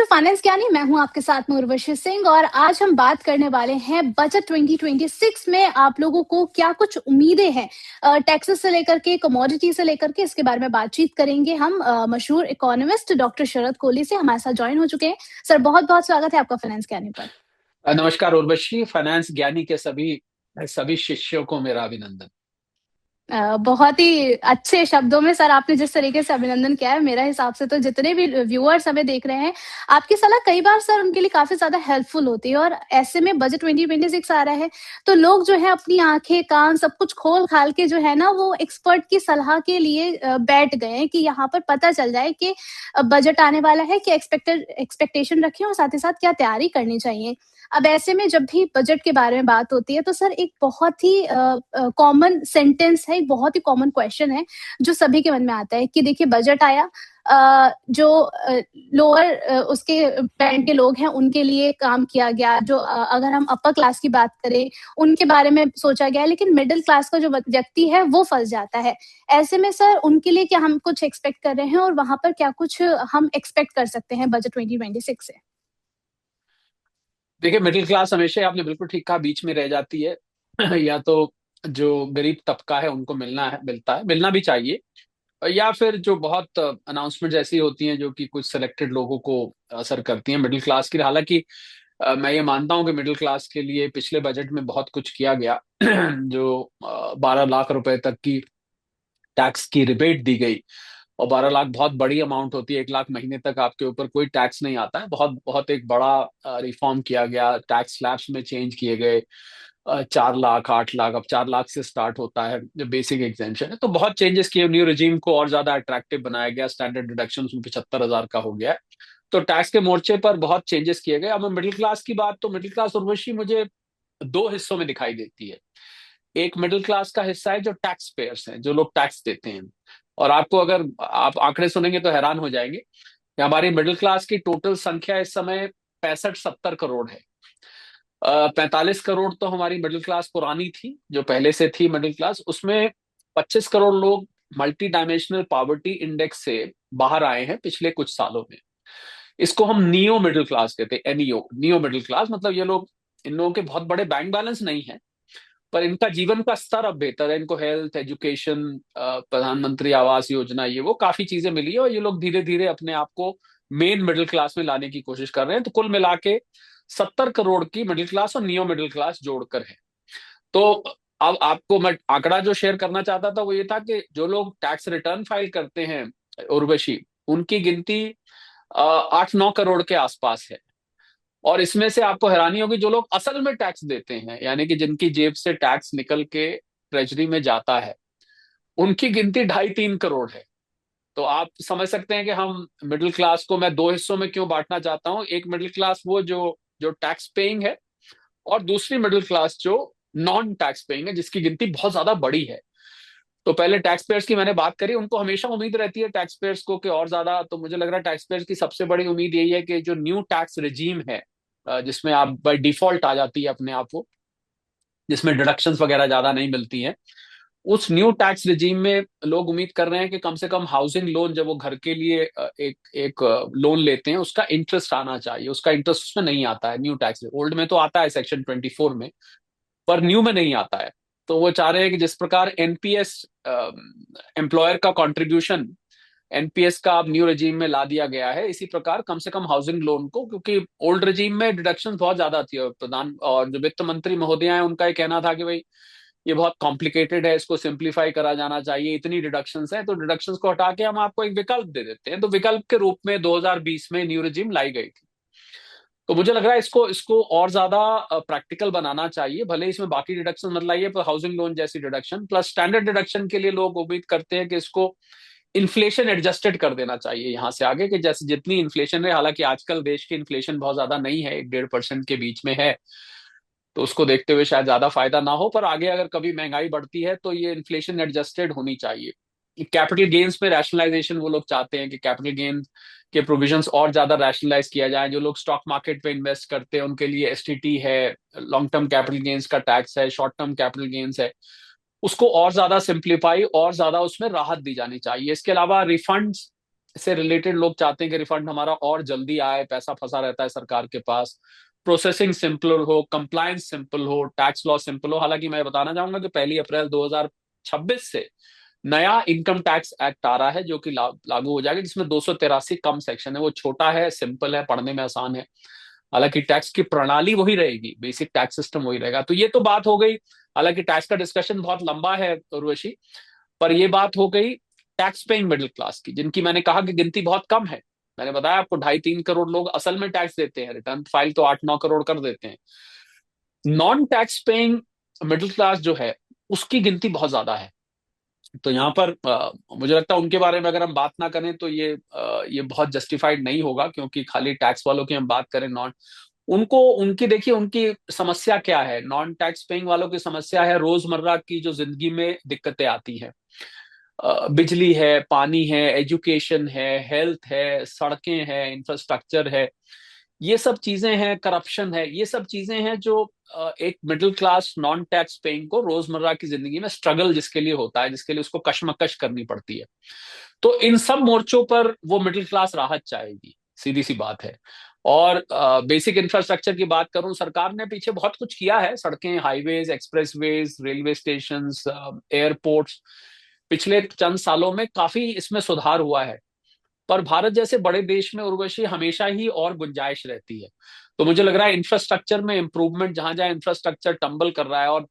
Finance ज्ञानी, मैं हूँ आपके साथ में उर्वशी सिंह और आज हम बात करने वाले हैं बजट 2026 में आप लोगों को क्या कुछ उम्मीदें हैं टैक्सेस से लेकर के, कमोडिटी से लेकर के, इसके बारे में बातचीत करेंगे हम। मशहूर इकोनॉमिस्ट डॉक्टर शरद कोहली से हमारे साथ ज्वाइन हो चुके हैं। सर, बहुत-बहुत स्वागत है आपका फाइनेंस ज्ञानी पर। नमस्कार उर्वशी। फाइनेंस ज्ञानी के सभी सभी शिष्यों को मेरा अभिनंदन। बहुत ही अच्छे शब्दों में सर आपने जिस तरीके से अभिनंदन किया है, मेरा हिसाब से तो जितने भी व्यूअर्स हमें देख रहे हैं, आपकी सलाह कई बार सर उनके लिए काफ़ी ज़्यादा हेल्पफुल होती है। और ऐसे में बजट 2026 आ रहा है, तो लोग जो है अपनी आँखें, कान सब कुछ खोल-खाल के जो है ना वो एक्सपर्ट की सलाह के लिए बैठ गए हैं कि यहाँ पर पता चल जाए कि बजट आने वाला है, क्या एक्सपेक्टेशन रखें और साथ ही साथ क्या तैयारी करनी चाहिए। अब ऐसे में जब भी बजट के बारे में बात होती है तो सर एक बहुत ही कॉमन सेंटेंस है, एक बहुत ही कॉमन क्वेश्चन है जो सभी के मन में आता है कि देखिए बजट आया, जो लोअर उसके बैंड के लोग हैं उनके लिए काम किया गया, जो अगर हम अपर क्लास की बात करें उनके बारे में सोचा गया, लेकिन मिडिल क्लास का जो व्यक्ति है वो फंस जाता है। ऐसे में सर उनके लिए क्या हम कुछ एक्सपेक्ट कर रहे हैं और वहां पर क्या कुछ हम एक्सपेक्ट कर सकते हैं बजट 2026 से? देखिए, मिडिल क्लास हमेशा, आपने बिल्कुल ठीक कहा, बीच में रह जाती है। या तो जो गरीब तबका है उनको मिलता है, मिलना भी चाहिए। या फिर जो बहुत अनाउंसमेंट ऐसी होती हैं जो कि कुछ सिलेक्टेड लोगों को असर करती हैं मिडिल क्लास की। हालांकि मैं ये मानता हूं कि मिडिल क्लास के लिए पिछले बजट में बहुत कुछ किया गया। जो 12 लाख रुपए तक की टैक्स की रिबेट दी गई। और 12 लाख बहुत बड़ी अमाउंट होती है। 1 लाख महीने तक आपके ऊपर कोई टैक्स नहीं आता है। बहुत बहुत एक बड़ा रिफॉर्म किया गया, टैक्स स्लैब्स में चेंज किए गए। 4 लाख, 8 लाख, अब 4 लाख से स्टार्ट होता है जो बेसिक एग्जेम्पशन है। तो बहुत चेंजेस किए, न्यू रिजीम को और ज्यादा अट्रैक्टिव बनाया गया। स्टैंडर्ड डिडक्शन उसमें 75,000 का हो गया है। तो टैक्स के मोर्चे पर बहुत चेंजेस किए गए। अब मिडिल क्लास की बात, तो मिडिल क्लास उर्वशी मुझे दो हिस्सों में दिखाई देती है। एक मिडिल क्लास का हिस्सा है जो टैक्स पेयर्स हैं, जो लोग टैक्स देते हैं। और आपको, अगर आप आंकड़े सुनेंगे तो हैरान हो जाएंगे कि हमारी मिडिल क्लास की टोटल संख्या इस समय 65-70 करोड़ है। 45 करोड़ तो हमारी मिडिल क्लास पुरानी थी, जो पहले से थी मिडिल क्लास। उसमें 25 करोड़ लोग मल्टी डायमेंशनल पॉवर्टी इंडेक्स से बाहर आए हैं पिछले कुछ सालों में। इसको हम नियो मिडिल क्लास कहते हैं। एनईओ, नियो मिडिल क्लास, मतलब ये लोग, इन लोगों के बहुत बड़े बैंक बैलेंस नहीं है, पर इनका जीवन का स्तर अब बेहतर है। इनको हेल्थ, एजुकेशन, प्रधानमंत्री आवास योजना, ये वो काफी चीजें मिली है। और ये लोग धीरे धीरे अपने आप को मेन मिडिल क्लास में लाने की कोशिश कर रहे हैं। तो कुल मिला के 70 करोड़ की मिडिल क्लास और नियो मिडिल क्लास जोड़कर है। तो अब आपको मैं आंकड़ा जो शेयर करना चाहता था वो ये था कि जो लोग टैक्स रिटर्न फाइल करते हैं उर्वशी, उनकी गिनती 8-9 करोड़ के आसपास है। और इसमें से आपको हैरानी होगी, जो लोग असल में टैक्स देते हैं, यानी कि जिनकी जेब से टैक्स निकल के ट्रेजरी में जाता है, उनकी गिनती 2.5-3 करोड़ है। तो आप समझ सकते हैं कि हम मिडिल क्लास को मैं दो हिस्सों में क्यों बांटना चाहता हूं। एक मिडिल क्लास वो जो जो टैक्स पेइंग है, और दूसरी मिडिल क्लास जो नॉन टैक्स पेइंग है, जिसकी गिनती बहुत ज्यादा बड़ी है। तो पहले टैक्स पेयर्स की मैंने बात करी, उनको हमेशा उम्मीद रहती है टैक्स पेयर्स को कि और ज्यादा। तो मुझे लग रहा है टैक्स पेयर्स की सबसे बड़ी उम्मीद यही है कि जो न्यू टैक्स रिजीम है, जिसमें आप बाय डिफॉल्ट आ जाती है अपने आप वो, जिसमें डिडक्शंस वगैरह ज्यादा नहीं मिलती हैं, उस न्यू टैक्स रिजीम में लोग उम्मीद कर रहे हैं कि कम से कम हाउसिंग लोन, जब वो घर के लिए एक एक लोन लेते हैं, उसका इंटरेस्ट आना चाहिए। उसका इंटरेस्ट उसमें नहीं आता है न्यू टैक्स। ओल्ड में तो आता है सेक्शन 24 में, पर न्यू में नहीं आता है। तो वो चाह रहे हैं कि जिस प्रकार एनपीएस, एम्प्लॉयर का कंट्रीब्यूशन, एनपीएस का अब न्यू रजीम में ला दिया गया है, इसी प्रकार कम से कम हाउसिंग लोन को, क्योंकि ओल्ड रजीम में डिडक्शन बहुत ज्यादा थी। और प्रधान और जो वित्त मंत्री महोदय हैं, उनका ये कहना था कि भाई ये बहुत कॉम्प्लिकेटेड है, इसको सिंप्लीफाई करा जाना चाहिए, इतनी डिडक्शंस हैं, तो डिडक्शंस को हटा के हम आपको एक विकल्प दे देते हैं। तो विकल्प के रूप में 2020 में न्यू रजीम लाई गई थी। तो मुझे लग रहा है इसको इसको और ज्यादा प्रैक्टिकल बनाना चाहिए। भले इसमें बाकी डिडक्शन मत लाइए, पर हाउसिंग लोन जैसी डिडक्शन प्लस स्टैंडर्ड डिडक्शन के लिए लोग उम्मीद करते हैं कि इसको इन्फ्लेशन एडजस्टेड कर देना चाहिए यहाँ से आगे, कि जैसे जितनी इन्फ्लेशन है, हालांकि आजकल देश की इन्फ्लेशन बहुत ज्यादा नहीं है, 1-1.5% के बीच में है। तो उसको देखते हुए शायद ज्यादा फायदा ना हो, पर आगे अगर कभी महंगाई बढ़ती है तो ये इन्फ्लेशन एडजस्टेड होनी चाहिए। कैपिटल गेन्स में रैशनलाइजेशन वो लोग चाहते हैं कि कैपिटल गेन के प्रोविजंस और ज्यादा रैशनलाइज किया जाए। जो लोग स्टॉक मार्केट पे इन्वेस्ट करते हैं उनके लिए एसटीटी है, लॉन्ग टर्म कैपिटल गेन्स का टैक्स है, शॉर्ट टर्म कैपिटल गेन्स है, उसको और ज्यादा सिंप्लीफाई और ज्यादा उसमें राहत दी जानी चाहिए। इसके अलावा रिफंड्स से रिलेटेड लोग चाहते हैं कि रिफंड हमारा और जल्दी आए, पैसा फंसा रहता है सरकार के पास, प्रोसेसिंग सिंपल हो, कंप्लायंस सिंपल हो, टैक्स लॉ सिंपल हो। हालांकि मैं बताना चाहूंगा कि 1 अप्रैल 2026 से नया इनकम टैक्स एक्ट आ रहा है जो कि लागू हो जाएगा, जिसमें 283 कम सेक्शन है। वो छोटा है, सिंपल है, पढ़ने में आसान है। हालांकि टैक्स की प्रणाली वही रहेगी, बेसिक टैक्स सिस्टम वही रहेगा। तो ये तो बात हो गई। हालांकि टैक्स का डिस्कशन बहुत लंबा है उर्वशी, पर ये बात हो गई टैक्स पेइंग मिडिल क्लास की, जिनकी मैंने कहा कि गिनती बहुत कम है। मैंने बताया आपको 2.5-3 करोड़ लोग असल में टैक्स देते हैं, रिटर्न फाइल तो 8-9 करोड़ कर देते हैं। Non tax paying middle class जो है, उसकी गिनती बहुत ज्यादा है। तो यहाँ पर मुझे लगता है उनके बारे में अगर हम बात ना करें तो ये बहुत जस्टिफाइड नहीं होगा, क्योंकि खाली टैक्स वालों की हम बात करें, नॉन उनको उनकी देखिए उनकी समस्या क्या है। नॉन टैक्स पेइंग वालों की समस्या है रोजमर्रा की जो जिंदगी में दिक्कतें आती हैं। बिजली है, पानी है, एजुकेशन है, हेल्थ है, सड़कें हैं, इंफ्रास्ट्रक्चर है, ये सब चीजें हैं, करप्शन है, ये सब चीजें हैं जो एक middle class non tax paying को रोजमर्रा की जिंदगी में स्ट्रगल जिसके लिए होता है, जिसके लिए उसको कशमकश करनी पड़ती है। तो इन सब मोर्चों पर वो मिडिल क्लास राहत चाहेगी, सीधी सी बात है। और बेसिक इंफ्रास्ट्रक्चर की बात करूं, सरकार ने पीछे बहुत कुछ किया है, सड़कें, highways, expressways, railway station, airports, पिछले चंद सालों में काफी इसमें सुधार हुआ है। पर भारत जैसे बड़े देश में उर्वशी हमेशा ही और गुंजाइश रहती है। तो मुझे लग रहा है इंफ्रास्ट्रक्चर में इंप्रूवमेंट, जहां जहां इंफ्रास्ट्रक्चर टंबल कर रहा है, और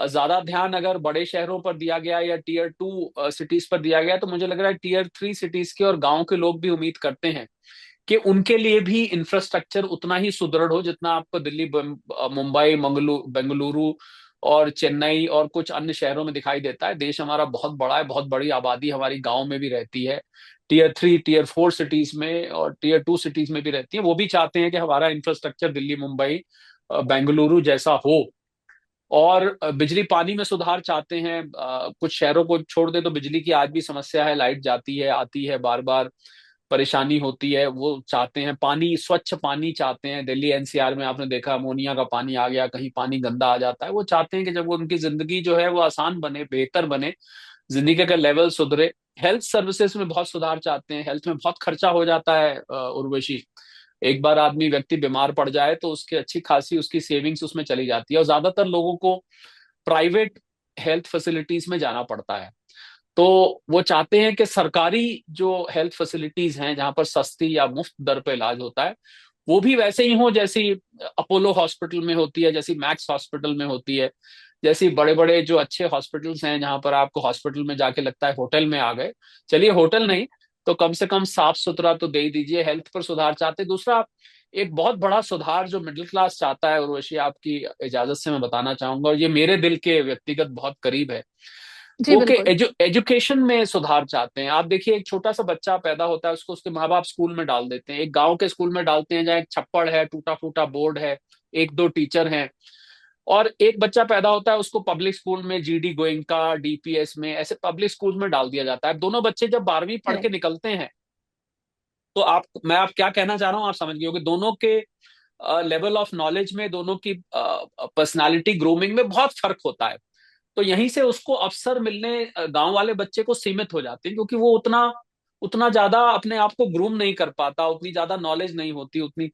ज्यादा ध्यान अगर बड़े शहरों पर दिया गया या टीयर 2 सिटीज पर दिया गया, तो मुझे लग रहा है टीयर 3 सिटीज के और गांव के लोग भी उम्मीद करते हैं कि उनके लिए भी इंफ्रास्ट्रक्चर उतना ही सुदृढ़ हो जितना आपको दिल्ली, मुंबई, बेंगलुरु और चेन्नई और कुछ अन्य शहरों में दिखाई देता है। देश हमारा बहुत बड़ा है, बहुत बड़ी आबादी हमारी गांव में भी रहती है, टीयर 3 टीयर 4 सिटीज में और टीयर 2 सिटीज में भी रहती है। वो भी चाहते हैं कि हमारा इंफ्रास्ट्रक्चर दिल्ली, मुंबई, बेंगलुरु जैसा हो। और बिजली पानी में सुधार चाहते हैं। कुछ शहरों को छोड़ दे तो बिजली की आज भी समस्या है, लाइट जाती है, आती है, बार बार परेशानी होती है। वो चाहते हैं पानी, स्वच्छ पानी चाहते हैं। दिल्ली एनसीआर में आपने देखा अमोनिया का पानी आ गया, कहीं पानी गंदा आ जाता है। वो चाहते हैं कि जब वो उनकी जिंदगी जो है वो आसान बने, बेहतर बने, जिंदगी का लेवल सुधरे। हेल्थ सर्विसेज में बहुत सुधार चाहते हैं। हेल्थ में बहुत खर्चा हो जाता है उर्वशी। एक बार आदमी व्यक्ति बीमार पड़ जाए तो उसकी अच्छी खासी उसकी सेविंग्स उसमें चली जाती है, और ज्यादातर लोगों को प्राइवेट हेल्थ फैसिलिटीज में जाना पड़ता है। तो वो चाहते हैं कि सरकारी जो हेल्थ फैसिलिटीज हैं, जहां पर सस्ती या मुफ्त दर पे इलाज होता है, वो भी वैसे ही हो जैसी अपोलो हॉस्पिटल में होती है, जैसी मैक्स हॉस्पिटल में होती है, जैसी बड़े बड़े जो अच्छे हॉस्पिटल्स हैं, जहां पर आपको हॉस्पिटल में जाके लगता है होटल में आ गए। चलिए होटल नहीं तो कम से कम साफ सुथरा तो दे ही दीजिए। हेल्थ पर सुधार चाहते हैं। दूसरा एक बहुत बड़ा सुधार जो मिडिल क्लास चाहता है, उर्वशी आपकी इजाजत से मैं बताना चाहूंगा, और ये मेरे दिल के व्यक्तिगत बहुत करीब है, जी, वो कि बिल्कुल। एजुकेशन में सुधार चाहते हैं। आप देखिए एक छोटा सा बच्चा पैदा होता है, उसको उसके माँ बाप स्कूल में डाल देते हैं, एक गांव के स्कूल में डालते हैं जहाँ एक छप्पड़ है, टूटा फूटा बोर्ड है, एक दो टीचर हैं। और एक बच्चा पैदा होता है, उसको पब्लिक स्कूल में, जीडी गोयनका, डीपीएस में, ऐसे पब्लिक स्कूल में डाल दिया जाता है। दोनों बच्चे जब 12वीं पढ़ के करेक्ट। निकलते हैं, तो आप क्या कहना चाह रहा हूँ आप समझ गए होंगे। दोनों के लेवल ऑफ नॉलेज में, दोनों की पर्सनालिटी ग्रूमिंग में बहुत फर्क होता है। तो यहीं से उसको अवसर मिलने गांव वाले बच्चे को सीमित हो जाते हैं, क्योंकि वो उतना उतना ज्यादा अपने आप को ग्रूम नहीं कर पाता, उतनी ज्यादा नॉलेज नहीं होती उतनी।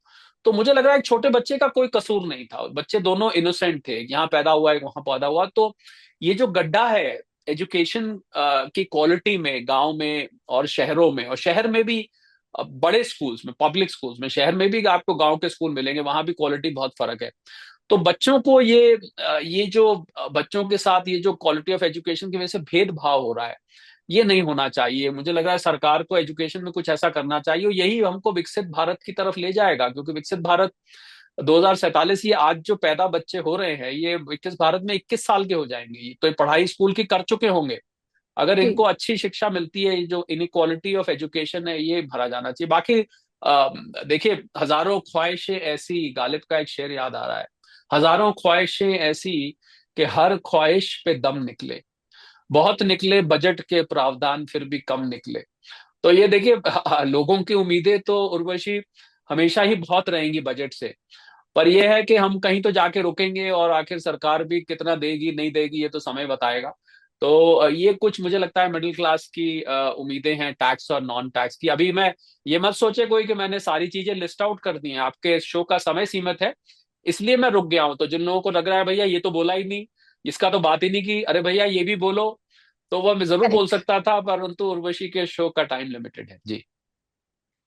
तो मुझे लग रहा है एक छोटे बच्चे का कोई कसूर नहीं था, बच्चे दोनों इनोसेंट थे, यहाँ पैदा हुआ है वहां पैदा हुआ। तो ये जो गड्ढा है एजुकेशन की क्वालिटी में, गांव में और शहरों में, और शहर में भी बड़े स्कूल्स में, पब्लिक स्कूल्स में, शहर में भी आपको गांव के स्कूल मिलेंगे, वहां भी क्वालिटी बहुत फर्क है। तो बच्चों को ये जो बच्चों के साथ ये जो क्वालिटी ऑफ एजुकेशन की वजह से भेदभाव हो रहा है, ये नहीं होना चाहिए। मुझे लग रहा है सरकार को एजुकेशन में कुछ ऐसा करना चाहिए, और यही हमको विकसित भारत की तरफ ले जाएगा। क्योंकि विकसित भारत 2047, ये आज जो पैदा बच्चे हो रहे हैं, ये विकसित भारत में 21 साल के हो जाएंगे, तो ये पढ़ाई स्कूल की कर चुके होंगे। अगर जी, इनको अच्छी शिक्षा मिलती है, ये जो इनक्वालिटी ऑफ एजुकेशन है ये भरा जाना चाहिए। बाकी देखिए, हजारों ख्वाहिशें ऐसी, गालिब का एक शेर याद आ रहा है, हजारों ख्वाहिशें ऐसी कि हर ख्वाहिश पे दम निकले, बहुत निकले बजट के प्रावधान फिर भी कम निकले। तो ये देखिए लोगों की उम्मीदें तो उर्वशी हमेशा ही बहुत रहेंगी बजट से, पर यह है कि हम कहीं तो जाके रुकेंगे, और आखिर सरकार भी कितना देगी नहीं देगी ये तो समय बताएगा। तो ये कुछ मुझे लगता है मिडिल क्लास की उम्मीदें हैं टैक्स और नॉन टैक्स की। अभी मैं, ये मत सोचे कोई कि मैंने सारी चीजें लिस्ट आउट कर दी हैं, आपके शो का समय सीमित है, इसलिए मैं रुक गया हूं। तो जिन लोगों को लग रहा है भैया ये तो बोला ही नहीं, इसका तो बात ही नहीं की, अरे भैया ये भी बोलो, तो वह मैं जरूर बोल करेक्ट। सकता था, परंतु उर्वशी के शो का टाइम लिमिटेड है जी।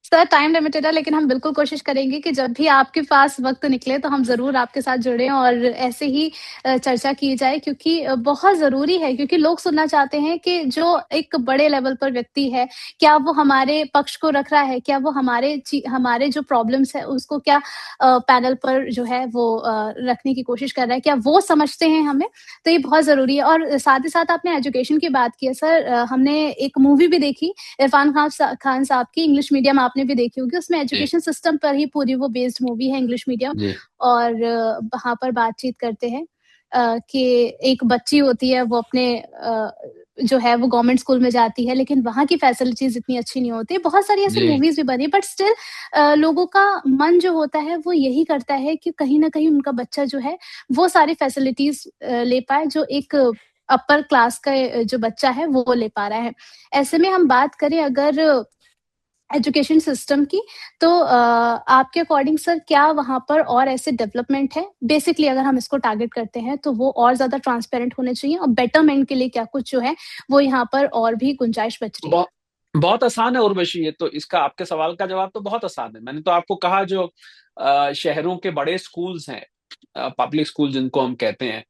सर टाइम लिमिटेड है, लेकिन हम बिल्कुल कोशिश करेंगे कि जब भी आपके पास वक्त निकले तो हम जरूर आपके साथ जुड़े और ऐसे ही चर्चा की जाए, क्योंकि बहुत जरूरी है। क्योंकि लोग सुनना चाहते हैं कि जो एक बड़े लेवल पर व्यक्ति है, क्या वो हमारे पक्ष को रख रहा है, क्या वो हमारे जो प्रॉब्लम्स है उसको क्या पैनल पर जो है वो रखने की कोशिश कर रहा है, क्या वो समझते हैं हमें। तो ये बहुत जरूरी है। और साथ ही साथ आपने एजुकेशन की बात की है सर, हमने एक मूवी भी देखी इरफान खान साहब की, इंग्लिश मीडियम, आपने भी देखी होगी। उसमें जी एजुकेशन सिस्टम पर ही पूरी वो बेस्ड मूवी है, इंग्लिश मीडियम। जी और वहाँ पर बातचीत करते हैं कि एक बच्ची होती है, वो अपने जो है वो गवर्नमेंट स्कूल में जाती है, लेकिन वहाँ की फैसिलिटीज इतनी अच्छी नहीं होती। बहुत सारी ऐसी जी मूवीज भी बनी, बट स्टिल लोगों का मन जो होता है वो यही करता है कि कहीं ना कहीं उनका बच्चा जो है वो सारी फैसिलिटीज ले पाए जो एक अपर क्लास का जो बच्चा है वो ले पा रहा है। ऐसे में हम बात करें अगर एजुकेशन सिस्टम की, तो आपके अकॉर्डिंग सर क्या वहां पर और ऐसे डेवलपमेंट है, बेसिकली अगर हम इसको टारगेट करते हैं तो वो और ज्यादा ट्रांसपेरेंट होने चाहिए, और बेटरमेंट के लिए क्या कुछ जो है वो यहाँ पर और भी गुंजाइश बच रही है। बहुत बहुत आसान है उर्वशी, ये तो, इसका आपके सवाल का जवाब तो बहुत आसान है। मैंने तो आपको कहा जो शहरों के बड़े स्कूल्स हैं, पब्लिक स्कूल जिनको हम कहते हैं,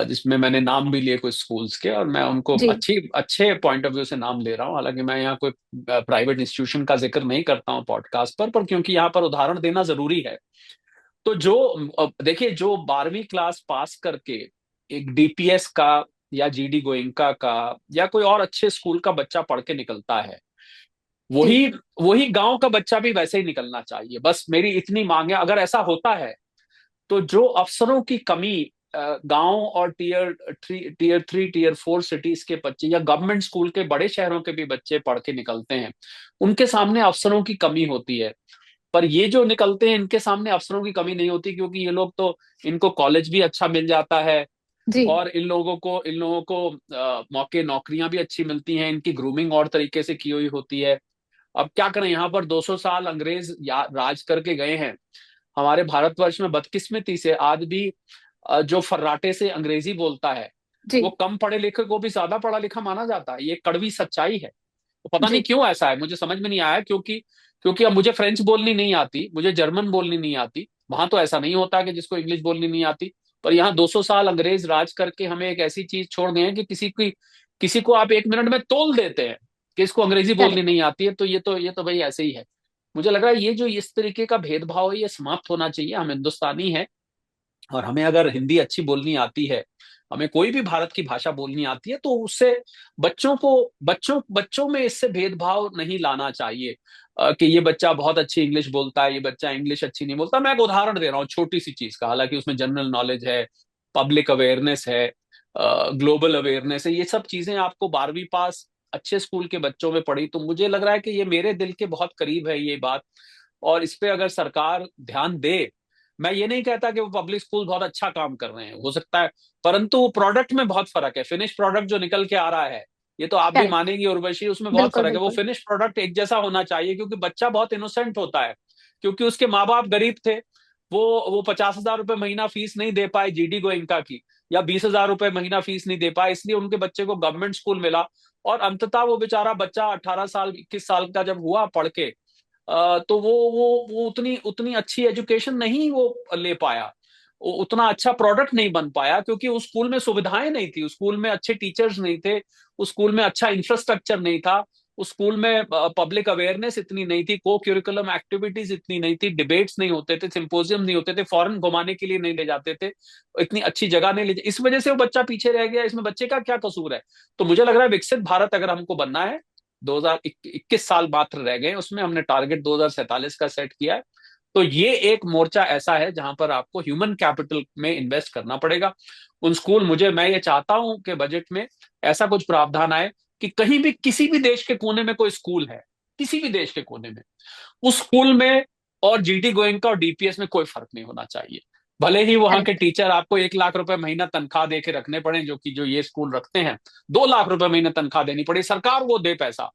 जिसमें मैंने नाम भी लिए कुछ स्कूल्स के, और मैं उनको जी। अच्छे पॉइंट ऑफ व्यू से नाम ले रहा हूँ। हालांकि मैं यहाँ कोई प्राइवेट इंस्टीट्यूशन का जिक्र नहीं करता हूँ पॉडकास्ट पर क्योंकि यहाँ पर उदाहरण देना जरूरी है। तो जो देखिए, जो 12वीं क्लास पास करके एक डीपीएस का या जीडी गोयनका का या कोई और अच्छे स्कूल का बच्चा पढ़ के निकलता है, जी। वही वही गांव का बच्चा भी वैसे ही निकलना चाहिए। बस मेरी इतनी मांग है, अगर ऐसा होता है तो जो अफसरों की कमी गांव और टीयर 3 टीयर 4 सिटीज के बच्चे या गवर्नमेंट स्कूल के बड़े शहरों के भी बच्चे पढ़ के निकलते हैं, उनके सामने अफसरों की कमी होती है। पर ये जो निकलते हैं इनके सामने अफसरों की कमी नहीं होती, क्योंकि ये लोग तो, इनको कॉलेज भी अच्छा मिल जाता है, जी। और इन लोगों को मौके नौकरियां भी अच्छी मिलती हैं, इनकी ग्रूमिंग और तरीके से की हुई होती है। अब क्या करें, यहाँ पर 200 साल अंग्रेज राज करके गए हैं। हमारे भारतवर्ष में बदकिस्मती से आज भी जो फर्राटे से अंग्रेजी बोलता है, जी। वो कम पढ़े लिखे को भी ज्यादा पढ़ा लिखा माना जाता है। ये कड़वी सच्चाई है। तो पता नहीं जी। क्यों ऐसा है, मुझे समझ में नहीं आया। क्योंकि अब मुझे फ्रेंच बोलनी नहीं आती, मुझे जर्मन बोलनी नहीं आती। वहां तो ऐसा नहीं होता कि जिसको इंग्लिश बोलनी नहीं आती। पर यहाँ 200 साल अंग्रेज राज करके हमें एक ऐसी चीज छोड़ गए हैं कि किसी को आप 1 मिनट में तोल देते हैं कि इसको अंग्रेजी बोलनी करेक्ट। नहीं आती है। तो ये तो भाई ऐसे ही है। मुझे लग रहा है ये जो इस तरीके का भेदभाव है ये समाप्त होना चाहिए। हम हिंदुस्तानी हैं, और हमें अगर हिंदी अच्छी बोलनी आती है, हमें कोई भी भारत की भाषा बोलनी आती है, तो उससे बच्चों को बच्चों बच्चों में इससे भेदभाव नहीं लाना चाहिए कि ये बच्चा बहुत अच्छी इंग्लिश बोलता है, ये बच्चा इंग्लिश अच्छी नहीं बोलता। मैं एक उदाहरण दे रहा हूँ छोटी सी चीज का, हालांकि उसमें जनरल नॉलेज है, पब्लिक अवेयरनेस है, ग्लोबल अवेयरनेस है। ये सब चीजें आपको 12वीं पास अच्छे स्कूल के बच्चों में पढ़ी, तो मुझे लग रहा है कि ये मेरे दिल के बहुत करीब है ये बात। और इस पे अगर सरकार ध्यान दे, मैं ये नहीं कहता कि वो पब्लिक स्कूल बहुत अच्छा काम कर रहे हैं, हो सकता है, परंतु प्रोडक्ट में बहुत फर्क है। फिनिश प्रोडक्ट जो निकल के आ रहा है, ये तो आप भी करेक्ट। मानेंगे उर्वशी, उसमें बहुत बिल्कुल फर्क है। वो बिल्कुल। फिनिश प्रोडक्ट एक जैसा होना चाहिए, क्योंकि बच्चा बहुत इनोसेंट होता है, क्योंकि उसके माँ बाप गरीब थे। वो 50,000 रुपए महीना फीस नहीं दे पाए जीडी गोइंका की, या 20,000 रुपए महीना फीस नहीं दे पाए, इसलिए उनके बच्चे को गवर्नमेंट स्कूल मिला। और अंततः वो बेचारा बच्चा 18 साल 21 साल का जब हुआ पढ़ के, तो वो उतनी उतनी अच्छी एजुकेशन नहीं वो ले पाया, वो उतना अच्छा प्रोडक्ट नहीं बन पाया, क्योंकि उस स्कूल में सुविधाएं नहीं थी, उस स्कूल में अच्छे टीचर्स नहीं थे, उस स्कूल में अच्छा इंफ्रास्ट्रक्चर नहीं था, उस स्कूल में पब्लिक अवेयरनेस इतनी नहीं थी, को क्यूरिकुलम एक्टिविटीज इतनी नहीं थी, डिबेट्स नहीं होते थे, सिंपोजियम नहीं होते थे, फॉरेन घुमाने के लिए नहीं ले जाते थे, इतनी अच्छी जगह नहीं ले, इस वजह से वो बच्चा पीछे रह गया। इसमें बच्चे का क्या कसूर है? तो मुझे लग रहा है विकसित भारत अगर हमको बनना है, 2021 साल मात्र रह गए, उसमें हमने टारगेट 2047 का सेट किया है। तो ये एक मोर्चा ऐसा है जहां पर आपको ह्यूमन कैपिटल में इन्वेस्ट करना पड़ेगा। उन स्कूल, मैं ये चाहता हूं कि बजट में ऐसा कुछ प्रावधान आए कि कहीं भी किसी भी देश के कोने में कोई स्कूल है, किसी भी देश के कोने में, उस स्कूल में और जीडी गोइंका और डीपीएस में कोई फर्क नहीं होना चाहिए। भले ही वहां के करेक्ट। टीचर आपको 1 लाख रुपए महीना तनख्वाह दे के रखने पड़े, जो कि जो ये स्कूल रखते हैं 2 लाख रुपए महीना तनख्वाह देनी पड़े, सरकार वो दे पैसा,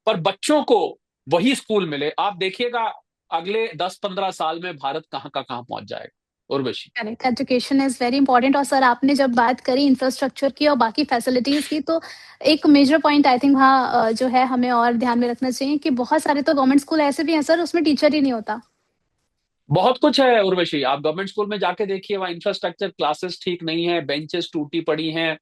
पर बच्चों को वही स्कूल मिले। आप देखिएगा अगले 10-15 साल में भारत कहाँ का कहाँ पहुंच जाएगा, Urvashi. Correct, education is very important. और सर आपने जब बात करी इंफ्रास्ट्रक्चर की और बाकी फैसिलिटीज की, तो एक मेजर पॉइंट आई थिंक वहाँ जो है हमें और ध्यान में रखना चाहिए कि बहुत सारे तो गवर्नमेंट स्कूल ऐसे भी हैं सर, उसमें टीचर ही नहीं होता। बहुत कुछ है उर्वशी, आप गवर्नमेंट स्कूल में जाके देखिए, वहाँ इंफ्रास्ट्रक्चर, क्लासेस ठीक नहीं है, बेंचेस टूटी पड़ी हैं,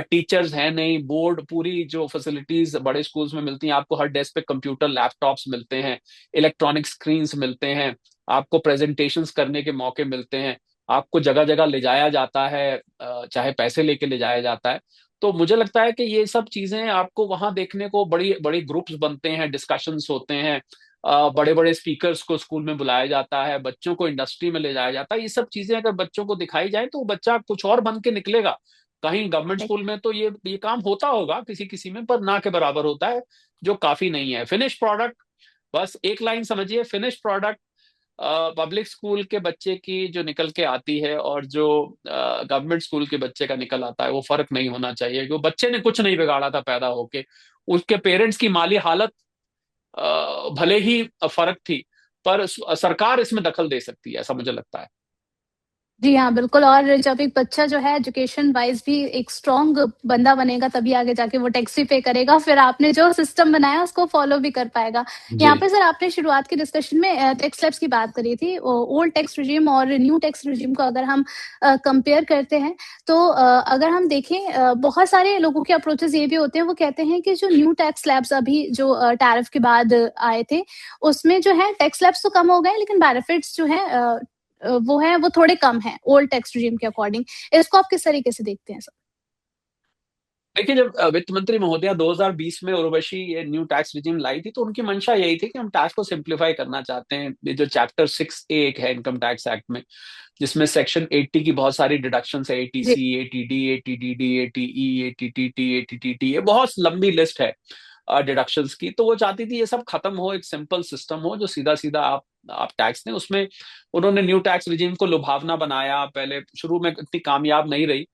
टीचर्स हैं नहीं, बोर्ड, पूरी जो फैसिलिटीज बड़े स्कूल्स में मिलती हैं आपको, हर डेस्क पे कंप्यूटर लैपटॉप्स मिलते हैं, इलेक्ट्रॉनिक स्क्रीन्स मिलते हैं, आपको प्रेजेंटेशंस करने के मौके मिलते हैं, आपको जगह जगह ले जाया जाता है, चाहे पैसे लेके ले जाया जाता है। तो मुझे लगता है कि ये सब चीजें आपको वहां देखने को, बड़ी बड़ी ग्रुप्स बनते हैं, डिस्कशंस होते हैं, बड़े बड़े स्पीकर्स को स्कूल में बुलाया जाता है, बच्चों को इंडस्ट्री में ले जाया जाता है। ये सब चीजें अगर बच्चों को दिखाई जाए तो वो बच्चा कुछ और बन के निकलेगा। कहीं गवर्नमेंट स्कूल में तो ये काम होता होगा किसी किसी में, पर ना के बराबर होता है, जो काफी नहीं है। फिनिश प्रोडक्ट, बस एक लाइन समझिए, फिनिश प्रोडक्ट पब्लिक स्कूल के बच्चे की जो निकल के आती है और जो गवर्नमेंट स्कूल के बच्चे का निकल आता है, वो फर्क नहीं होना चाहिए। क्योंकि बच्चे ने कुछ नहीं बिगाड़ा था पैदा होके, उसके पेरेंट्स की माली हालत भले ही फर्क थी, पर सरकार इसमें दखल दे सकती है, ऐसा मुझे लगता है। जी हाँ, बिल्कुल। और जब एक बच्चा जो है एजुकेशन वाइज भी एक स्ट्रॉन्ग बंदा बनेगा, तभी आगे जाके वो टैक्स भी पे करेगा, फिर आपने जो सिस्टम बनाया उसको फॉलो भी कर पाएगा। जी। यहाँ पे सर आपने शुरुआत की डिस्कशन में टैक्स स्लैब्स की बात करी थी। ओल्ड टैक्स रिजीम और न्यू टैक्स रिजीम को अगर हम कंपेयर करते हैं, तो अगर हम देखें, बहुत सारे लोगों के अप्रोचेस ये भी होते हैं, वो कहते हैं कि जो न्यू टैक्स स्लैब्स अभी जो टैरिफ के बाद आए थे, उसमें जो है टैक्स स्लैब्स तो कम हो गए, लेकिन बेनिफिट्स जो है वो है वो थोड़े कम हैं ओल्ड टैक्स रिजीम के अकॉर्डिंग। इसको आप किस तरीके से देखते हैं सर? देखिए, जब वित्त मंत्री महोदया 2020 में उर्वशी ये न्यू टैक्स रिजीम लाई थी, तो उनकी मंशा यही थी कि हम टैक्स को सिंप्लीफाई करना चाहते हैं। ये जो चैप्टर 6A एक है इनकम टैक्स एक्ट में, जिसमें सेक्शन 80 की बहुत सारी डिडक्शन है, जी। ATC, ATD, ATDD, ATE, ATTT, ATTT, ये बहुत लंबी लिस्ट है डिडक्शंस की। तो वो चाहती थी ये सब खत्म हो, एक सिंपल सिस्टम हो जो सीधा सीधा आप टैक्स दें। उसमें उन्होंने न्यू टैक्स रिजीम को लुभावना बनाया, पहले शुरू में इतनी कामयाब नहीं रही।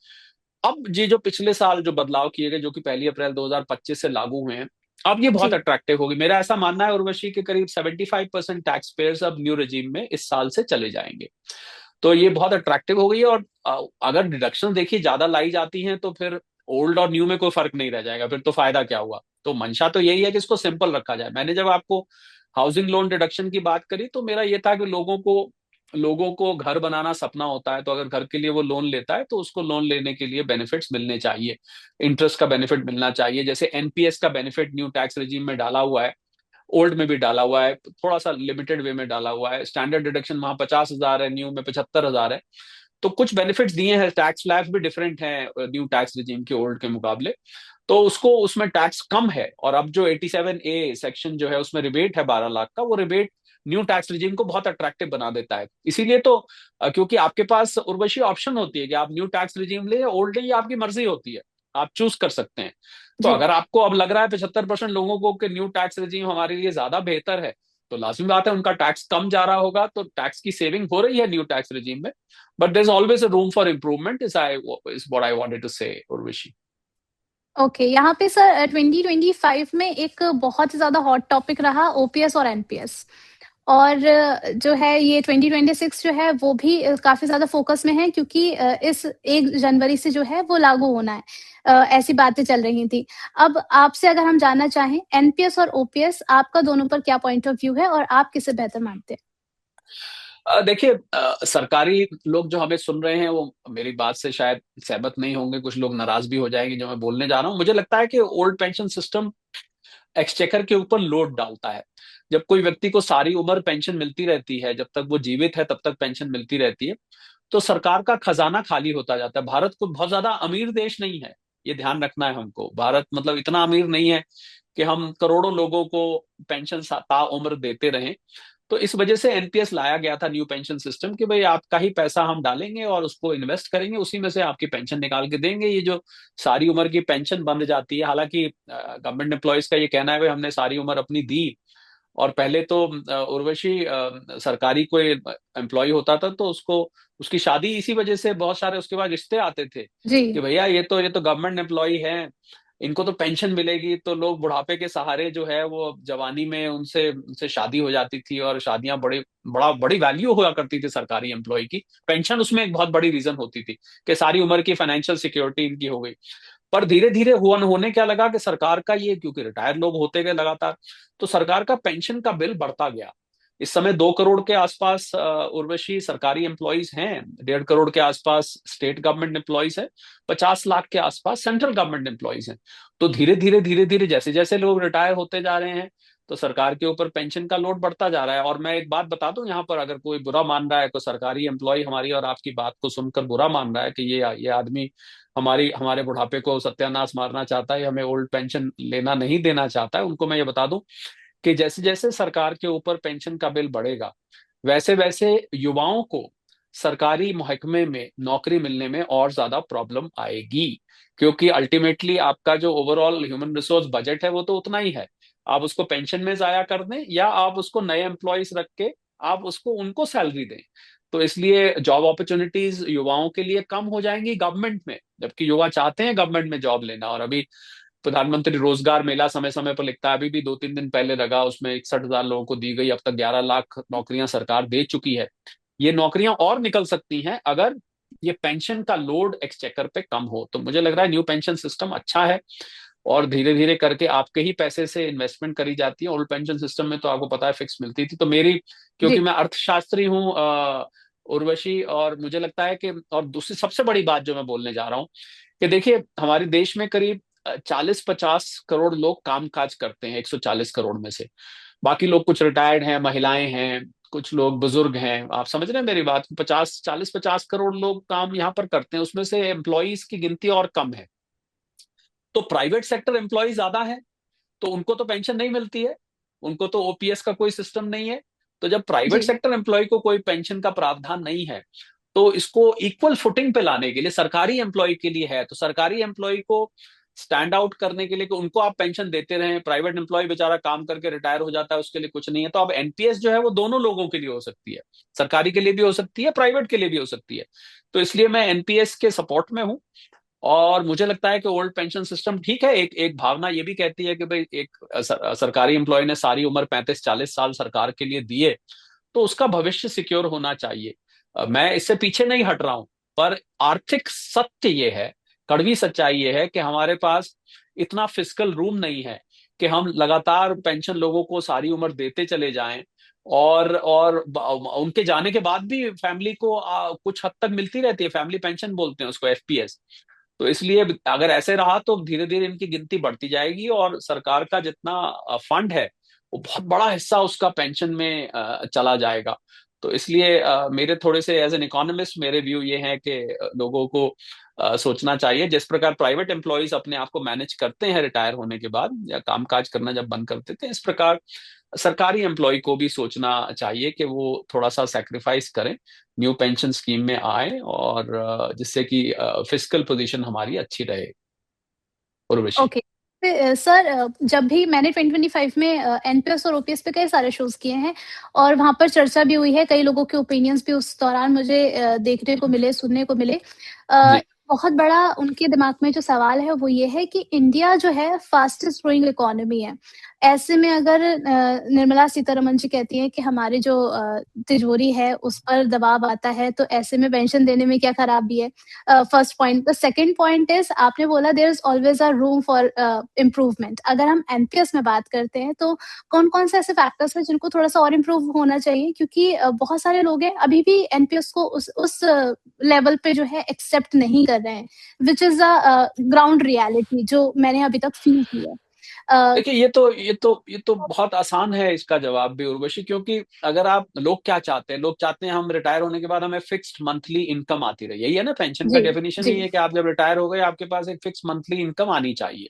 अब ये जो पिछले साल जो बदलाव किए गए, जो कि 1 अप्रैल 2025 से लागू हुए हैं, अब ये बहुत जी। अट्रैक्टिव होगी। मेरा ऐसा मानना है उर्वशी के करीब 75% टैक्स पेयर्स अब न्यू रिजीम में इस साल से चले जाएंगे। तो ये बहुत अट्रैक्टिव हो गई है। और अगर डिडक्शन देखिए ज्यादा लाई जाती हैं, तो फिर ओल्ड और न्यू में कोई फर्क नहीं रह जाएगा, फिर तो फायदा क्या हुआ। तो मंशा तो यही है कि इसको सिंपल रखा जाए। मैंने जब आपको हाउसिंग लोन डिडक्शन की बात करी, तो मेरा ये था कि लोगों को घर बनाना सपना होता है, तो अगर घर के लिए वो लोन लेता है, तो उसको लोन लेने के लिए बेनिफिट्स मिलने चाहिए, इंटरेस्ट का बेनिफिट मिलना चाहिए। जैसे NPS का बेनिफिट न्यू टैक्स रिजीम में डाला हुआ है, ओल्ड में भी डाला हुआ है, थोड़ा सा लिमिटेड वे में डाला हुआ है। स्टैंडर्ड डिडक्शन वहां 50,000 है, न्यू में 75,000 है। तो कुछ बेनिफिट्स दिए हैं, टैक्स स्लैब्स भी डिफरेंट हैं न्यू टैक्स रिजीम के ओल्ड के मुकाबले। तो उसको, उसमें टैक्स कम है। और अब जो 87A सेक्शन जो है, उसमें रिबेट है 12 लाख का, वो रिबेट न्यू टैक्स रिजीम को बहुत अट्रैक्टिव बना देता है। इसीलिए तो क्योंकि आपके पास उर्वशी ऑप्शन होती है कि आप न्यू टैक्स रिजीम ले या ओल्ड ले, ये आपकी मर्जी होती है, आप चूज कर सकते हैं। तो जी। अगर आपको अब लग रहा है 75% लोगों को कि न्यू टैक्स रिजीम हमारे लिए ज्यादा बेहतर है, तो लाजमी बात है उनका टैक्स कम जा रहा होगा, तो टैक्स की सेविंग हो रही है न्यू टैक्स रिजीम में। But there is always a room for improvement, is what I wanted to say Urvashi. Okay, यहाँ पे सर 2025 में एक बहुत ज्यादा हॉट टॉपिक रहा ओपीएस और एनपीएस। और जो है ये 2026 जो है वो भी काफी ज्यादा फोकस में है, क्योंकि इस 1 जनवरी से जो है वो लागू होना है। ऐसी बातें चल रही थी। अब आपसे अगर हम जानना चाहें, एनपीएस और ओपीएस आपका दोनों पर क्या पॉइंट ऑफ व्यू है और आप किसे बेहतर मानते हैं? देखिए, सरकारी लोग जो हमें सुन रहे हैं वो मेरी बात से शायद सहमत नहीं होंगे, कुछ लोग नाराज भी हो जाएंगे जो मैं बोलने जा रहा हूँ। मुझे लगता है कि ओल्ड पेंशन सिस्टम एक्सचेकर के ऊपर लोड डालता है। जब कोई व्यक्ति को सारी उम्र पेंशन मिलती रहती है, जब तक वो जीवित है तब तक पेंशन मिलती रहती है, तो सरकार का खजाना खाली होता जाता है। भारत को बहुत ज्यादा अमीर देश नहीं है, ये ध्यान रखना है हमको। भारत मतलब इतना अमीर नहीं है कि हम करोड़ों लोगों को पेंशन ताउम्र देते रहें। तो इस वजह से NPS लाया गया था, न्यू पेंशन सिस्टम, कि भाई आपका ही पैसा हम डालेंगे और उसको इन्वेस्ट करेंगे, उसी में से आपकी पेंशन निकाल के देंगे। ये जो सारी उम्र की पेंशन बंद जाती है, हालांकि गवर्नमेंट एम्प्लॉयज का ये कहना है भाई हमने सारी उम्र अपनी दी, और पहले तो उर्वशी सरकारी कोई एम्प्लॉय होता था तो उसको उसकी शादी इसी वजह से बहुत सारे उसके बाद रिश्ते आते थे जी कि भैया ये तो गवर्नमेंट एम्प्लॉय है, इनको तो पेंशन मिलेगी। तो लोग बुढ़ापे के सहारे जो है वो जवानी में उनसे उनसे शादी हो जाती थी, और शादियां बड़ी वैल्यू हुआ करती थी सरकारी एम्प्लॉय की। पेंशन उसमें एक बहुत बड़ी रीजन होती थी कि सारी उम्र की फाइनेंशियल सिक्योरिटी इनकी हो गई। पर धीरे धीरे हुआ न होने क्या लगा कि सरकार का ये, क्योंकि रिटायर्ड लोग होते गए लगातार, तो सरकार का पेंशन का बिल बढ़ता गया। इस समय 2 करोड़ के आसपास उर्वशी सरकारी एम्प्लॉयज हैं, 1.5 करोड़ के आसपास स्टेट गवर्नमेंट एम्प्लॉयज हैं, 50 लाख के आसपास सेंट्रल गवर्नमेंट एम्प्लॉयज हैं। तो धीरे धीरे जैसे जैसे लोग रिटायर होते जा रहे हैं तो सरकार के ऊपर पेंशन का लोड बढ़ता जा रहा है। और मैं एक बात बता दूं यहाँ पर, अगर कोई बुरा मान रहा है, कोई सरकारी एम्प्लॉय हमारी और आपकी बात को सुनकर बुरा मान रहा है कि ये आदमी हमारे बुढ़ापे को सत्यानाश मारना चाहता है, हमें ओल्ड पेंशन लेना नहीं देना चाहता है, उनको मैं ये बता दूं कि जैसे जैसे सरकार के ऊपर पेंशन का बिल बढ़ेगा, वैसे वैसे युवाओं को सरकारी महकमे में नौकरी मिलने में और ज्यादा प्रॉब्लम आएगी। क्योंकि अल्टीमेटली आपका जो ओवरऑल ह्यूमन रिसोर्स बजट है वो तो उतना ही है। आप उसको पेंशन में जाया कर दें या आप उसको नए एम्प्लॉयज रख के आप उसको उनको सैलरी दें, तो इसलिए जॉब अपॉर्चुनिटीज युवाओं के लिए कम हो जाएंगी गवर्नमेंट में, जबकि युवा चाहते हैं गवर्नमेंट में जॉब लेना। और अभी प्रधानमंत्री रोजगार मेला समय समय पर लिखता है, अभी भी 2-3 दिन पहले लगा, उसमें 61,000 लोगों को दी गई। अब तक 11 लाख नौकरियां सरकार दे चुकी है। ये नौकरियां और निकल सकती हैं अगर ये पेंशन का लोड एक्सचेकर पे कम हो। तो मुझे लग रहा है न्यू पेंशन सिस्टम अच्छा है, और धीरे धीरे करके आपके ही पैसे से इन्वेस्टमेंट करी जाती है। ओल्ड पेंशन सिस्टम में तो आपको पता है फिक्स मिलती थी। तो मेरी, क्योंकि जी मैं अर्थशास्त्री हूँ उर्वशी, और मुझे लगता है कि, और दूसरी सबसे बड़ी बात जो मैं बोलने जा रहा हूँ कि देखिए हमारे देश में करीब 40-50 करोड़ लोग काम काज करते हैं, 140 करोड़ में से। बाकी लोग कुछ रिटायर्ड हैं, महिलाएं हैं, कुछ लोग बुजुर्ग हैं। आप समझ रहे हैं मेरी बात? 40-50 करोड़ लोग काम यहाँ पर करते हैं, उसमें से एम्प्लॉयज की गिनती और कम है। तो प्राइवेट सेक्टर एम्प्लॉय ज्यादा है, तो उनको तो पेंशन नहीं मिलती है, उनको तो ओपीएस का कोई सिस्टम नहीं है। तो जब प्राइवेट जी सेक्टर एम्प्लॉय को कोई पेंशन का प्रावधान नहीं है, तो इसको इक्वल फुटिंग पे लाने के लिए सरकारी एम्प्लॉय के लिए है। तो सरकारी एम्प्लॉय को स्टैंड आउट करने के लिए कि उनको आप पेंशन देते रहे, प्राइवेट एम्प्लॉय बेचारा काम करके रिटायर हो जाता है, उसके लिए कुछ नहीं है। तो अब एनपीएस जो है वो दोनों लोगों के लिए हो सकती है, सरकारी के लिए भी हो सकती है, प्राइवेट के लिए भी हो सकती है। तो इसलिए मैं एनपीएस के सपोर्ट में हूं। और मुझे लगता है कि ओल्ड पेंशन सिस्टम ठीक है। एक एक भावना ये भी कहती है कि भाई एक सरकारी एम्प्लॉय ने सारी उम्र 35-40 साल सरकार के लिए दिए, तो उसका भविष्य सिक्योर होना चाहिए। मैं इससे पीछे नहीं हट रहा हूं, पर आर्थिक सत्य ये है, कड़वी सच्चाई ये है कि हमारे पास इतना फिस्कल रूम नहीं है कि हम लगातार पेंशन लोगों को सारी उम्र देते चले जाएं। और उनके जाने के बाद भी फैमिली को कुछ हद तक मिलती रहती है, फैमिली पेंशन बोलते हैं उसको, एफपीएस। तो इसलिए अगर ऐसे रहा तो धीरे धीरे इनकी गिनती बढ़ती जाएगी, और सरकार का जितना फंड है वो बहुत बड़ा हिस्सा उसका पेंशन में चला जाएगा। तो इसलिए मेरे थोड़े से एज एन इकोनॉमिस्ट मेरे व्यू ये हैं कि लोगों को सोचना चाहिए, जिस प्रकार प्राइवेट एम्प्लॉयज अपने आप को मैनेज करते हैं रिटायर होने के बाद या कामकाज करना जब बंद कर देते हैं, इस प्रकार सरकारी एम्प्लॉय को भी सोचना चाहिए कि वो थोड़ा सा सेक्रीफाइस करें, न्यू पेंशन स्कीम में आए, और जिससे कि फिजिकल पोजीशन हमारी अच्छी रहे। उर्वशी। ओके। सर, जब भी मैंने 2025 में एनपीएस और ओपीएस पे कई सारे शोज किए हैं और वहां पर चर्चा भी हुई है, कई लोगों के ओपिनियंस भी उस दौरान मुझे देखने को मिले, सुनने को मिले। अ, जी। बहुत बड़ा उनके दिमाग में जो सवाल है वो ये है कि इंडिया जो है फास्टेस्ट ग्रोइंग इकोनॉमी है। ऐसे में अगर निर्मला सीतारमन जी कहती हैं कि हमारी जो तिजोरी है उस पर दबाव आता है, तो ऐसे में पेंशन देने में क्या खराबी है? First point. The second point is, आपने बोला there is always a room for improvement. अगर हम एनपीएस में बात करते हैं तो कौन कौन से ऐसे फैक्टर्स हैं जिनको थोड़ा सा और इम्प्रूव होना चाहिए? क्योंकि बहुत सारे लोग हैं अभी भी एनपीएस को उस लेवल पे जो है एक्सेप्ट नहीं कर रहे हैं, which is a ground reality जो मैंने अभी तक फील की है। देखिए ये तो बहुत आसान है इसका जवाब भी, उर्वशी। क्योंकि अगर आप, लोग क्या चाहते हैं, लोग चाहते हैं हम रिटायर होने के बाद हमें फिक्स्ड मंथली इनकम आती रही। यही है ना, पेंशन का जी डेफिनेशन जी ही है कि आप जब रिटायर हो गए आपके पास एक फिक्स मंथली इनकम आनी चाहिए।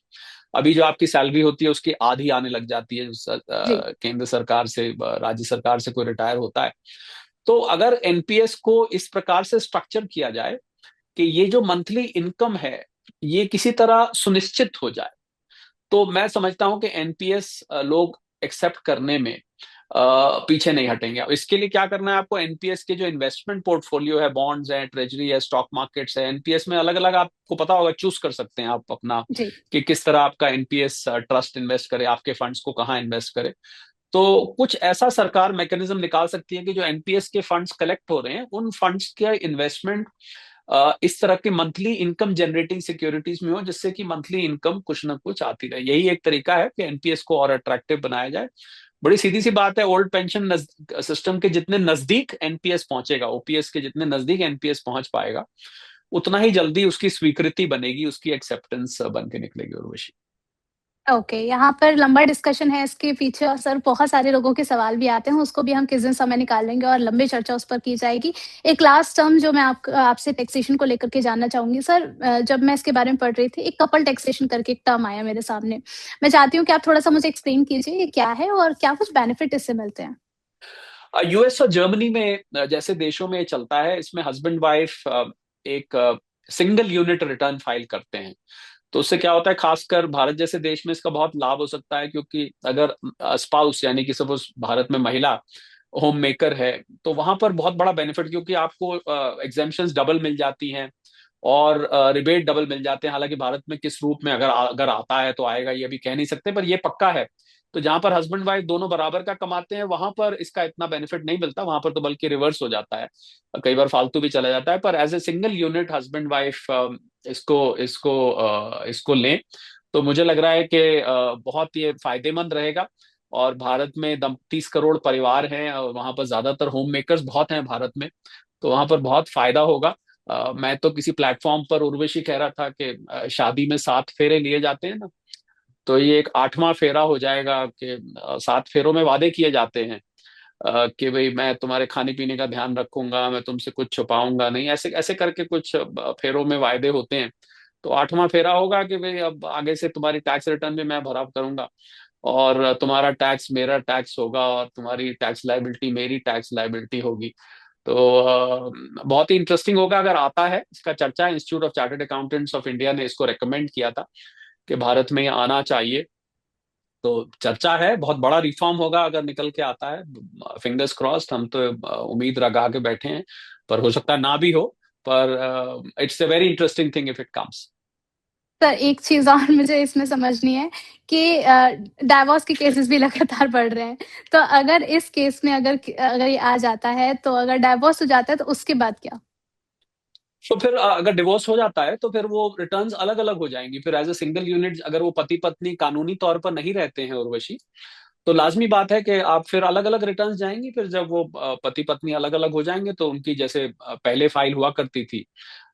अभी जो आपकी सैलरी होती है उसकी आधी आने लग जाती है जी केंद्र सरकार से, राज्य सरकार से कोई रिटायर होता है। तो अगर एनपीएस को इस प्रकार से स्ट्रक्चर किया जाए कि ये जो मंथली इनकम है ये किसी तरह सुनिश्चित हो जाए, तो मैं समझता हूं कि एनपीएस लोग एक्सेप्ट करने में पीछे नहीं हटेंगे। अब इसके लिए क्या करना है आपको, एनपीएस के जो इन्वेस्टमेंट पोर्टफोलियो है, बॉन्ड्स है, ट्रेजरी है, स्टॉक मार्केट्स है, एनपीएस में अलग अलग आपको पता होगा चूज कर सकते हैं आप अपना, जी। कि किस तरह आपका एनपीएस ट्रस्ट इन्वेस्ट करे, आपके फंड्स को कहाँ इन्वेस्ट करे। तो कुछ ऐसा सरकार मैकेनिज्म निकाल सकती है कि जो एनपीएस के फंड्स कलेक्ट हो रहे हैं उन फंड्स के इन्वेस्टमेंट इस तरह के मंथली इनकम जनरेटिंग सिक्योरिटीज में हो, जिससे कि मंथली इनकम कुछ ना कुछ आती रहे। यही एक तरीका है कि एनपीएस को और अट्रैक्टिव बनाया जाए। बड़ी सीधी सी बात है, ओल्ड पेंशन सिस्टम के जितने नजदीक एनपीएस पहुंचेगा, ओपीएस के जितने नजदीक एनपीएस पहुंच पाएगा, उतना ही जल्दी उसकी स्वीकृति बनेगी, उसकी एक्सेप्टेंस बन के निकलेगी उर्वशी। ओके, यहाँ पर लंबा डिस्कशन है इसके पीछे और सर बहुत सारे लोगों के सवाल भी आते हैं, उसको भी हम किस दिन समय निकालेंगे और लंबी चर्चा उस पर की जाएगी। एक लास्ट टर्म जो मैं आपसे टैक्सेशन को लेकर के जानना चाहूँगी सर, जब मैं इसके बारे में पढ़ रही थी, एक कपल टैक्सेशन करके एक टर्म आया मेरे सामने। मैं चाहती हूँ कि आप थोड़ा-सा मुझे एक्सप्लेन कीजिए ये क्या है और क्या कुछ बेनिफिट इससे मिलते हैं? यूएस और जर्मनी में जैसे देशों में चलता है, इसमें हस्बैंड वाइफ एक सिंगल यूनिट रिटर्न फाइल करते हैं। तो उससे क्या होता है, खासकर भारत जैसे देश में इसका बहुत लाभ हो सकता है, क्योंकि अगर स्पाउस यानी कि सपोज भारत में महिला होम मेकर है, तो वहां पर बहुत बड़ा बेनिफिट, क्योंकि आपको एग्जेम्पशंस डबल मिल जाती हैं और रिबेट डबल मिल जाते हैं। हालांकि भारत में किस रूप में अगर अगर आता है तो आएगा ये अभी कह नहीं सकते, पर ये पक्का है। तो जहां पर हस्बैंड वाइफ दोनों बराबर का कमाते हैं, वहां पर इसका इतना बेनिफिट नहीं मिलता, वहां पर तो बल्कि रिवर्स हो जाता है, कई बार फालतू भी चला जाता है। पर as a single unit husband wife इसको इसको इसको लें, तो मुझे लग रहा है कि बहुत ये फायदेमंद रहेगा। और भारत में 30 करोड़ परिवार हैं और वहां पर ज्यादातर होम मेकर्स बहुत हैं भारत में, तो वहां पर बहुत फायदा होगा। मैं तो किसी प्लेटफॉर्म पर उर्वशी कह रहा था कि शादी में 7 फेरे लिए जाते हैं ना, तो ये एक 8वां फेरा हो जाएगा कि 7 फेरों में वादे किए जाते हैं कि भाई मैं तुम्हारे खाने पीने का ध्यान रखूंगा, मैं तुमसे कुछ छुपाऊंगा नहीं, ऐसे ऐसे करके कुछ फेरों में वायदे होते हैं। तो 8वां फेरा होगा कि भाई अब आगे से तुम्हारी टैक्स रिटर्न भी मैं भरा करूंगा, और तुम्हारा टैक्स मेरा टैक्स होगा, और तुम्हारी टैक्स लाइबिलिटी मेरी टैक्स लाइबिलिटी होगी। तो बहुत ही इंटरेस्टिंग होगा अगर आता है। इसका चर्चा institute of chartered accountants of India ने इसको रेकमेंड किया था कि भारत में ये आना चाहिए। तो चर्चा है, बहुत बड़ा रिफॉर्म होगा अगर निकल के आता है। फिंगर्स क्रॉस्ड, हम तो उम्मीद लगा के बैठे हैं, पर हो सकता है ना भी हो। पर it's a very interesting thing if it comes. Sir एक चीज़ और मुझे इसमें समझनी है कि डाइवोर्स के केसेस भी लगातार बढ़ रहे हैं। तो अगर इस केस में अगर ये आ जाता है, तो अगर डाइवोर्स हो जाता है तो उसके बाद क्या? तो फिर अगर डिवोर्स हो जाता है तो फिर वो रिटर्न्स अलग अलग हो जाएंगी। फिर एज ए सिंगल यूनिट अगर वो पति पत्नी कानूनी तौर पर नहीं रहते हैं उर्वशी, तो लाजमी बात है कि आप फिर अलग अलग रिटर्न्स जाएंगी। फिर जब वो पति पत्नी अलग अलग हो जाएंगे, तो उनकी जैसे पहले फाइल हुआ करती थी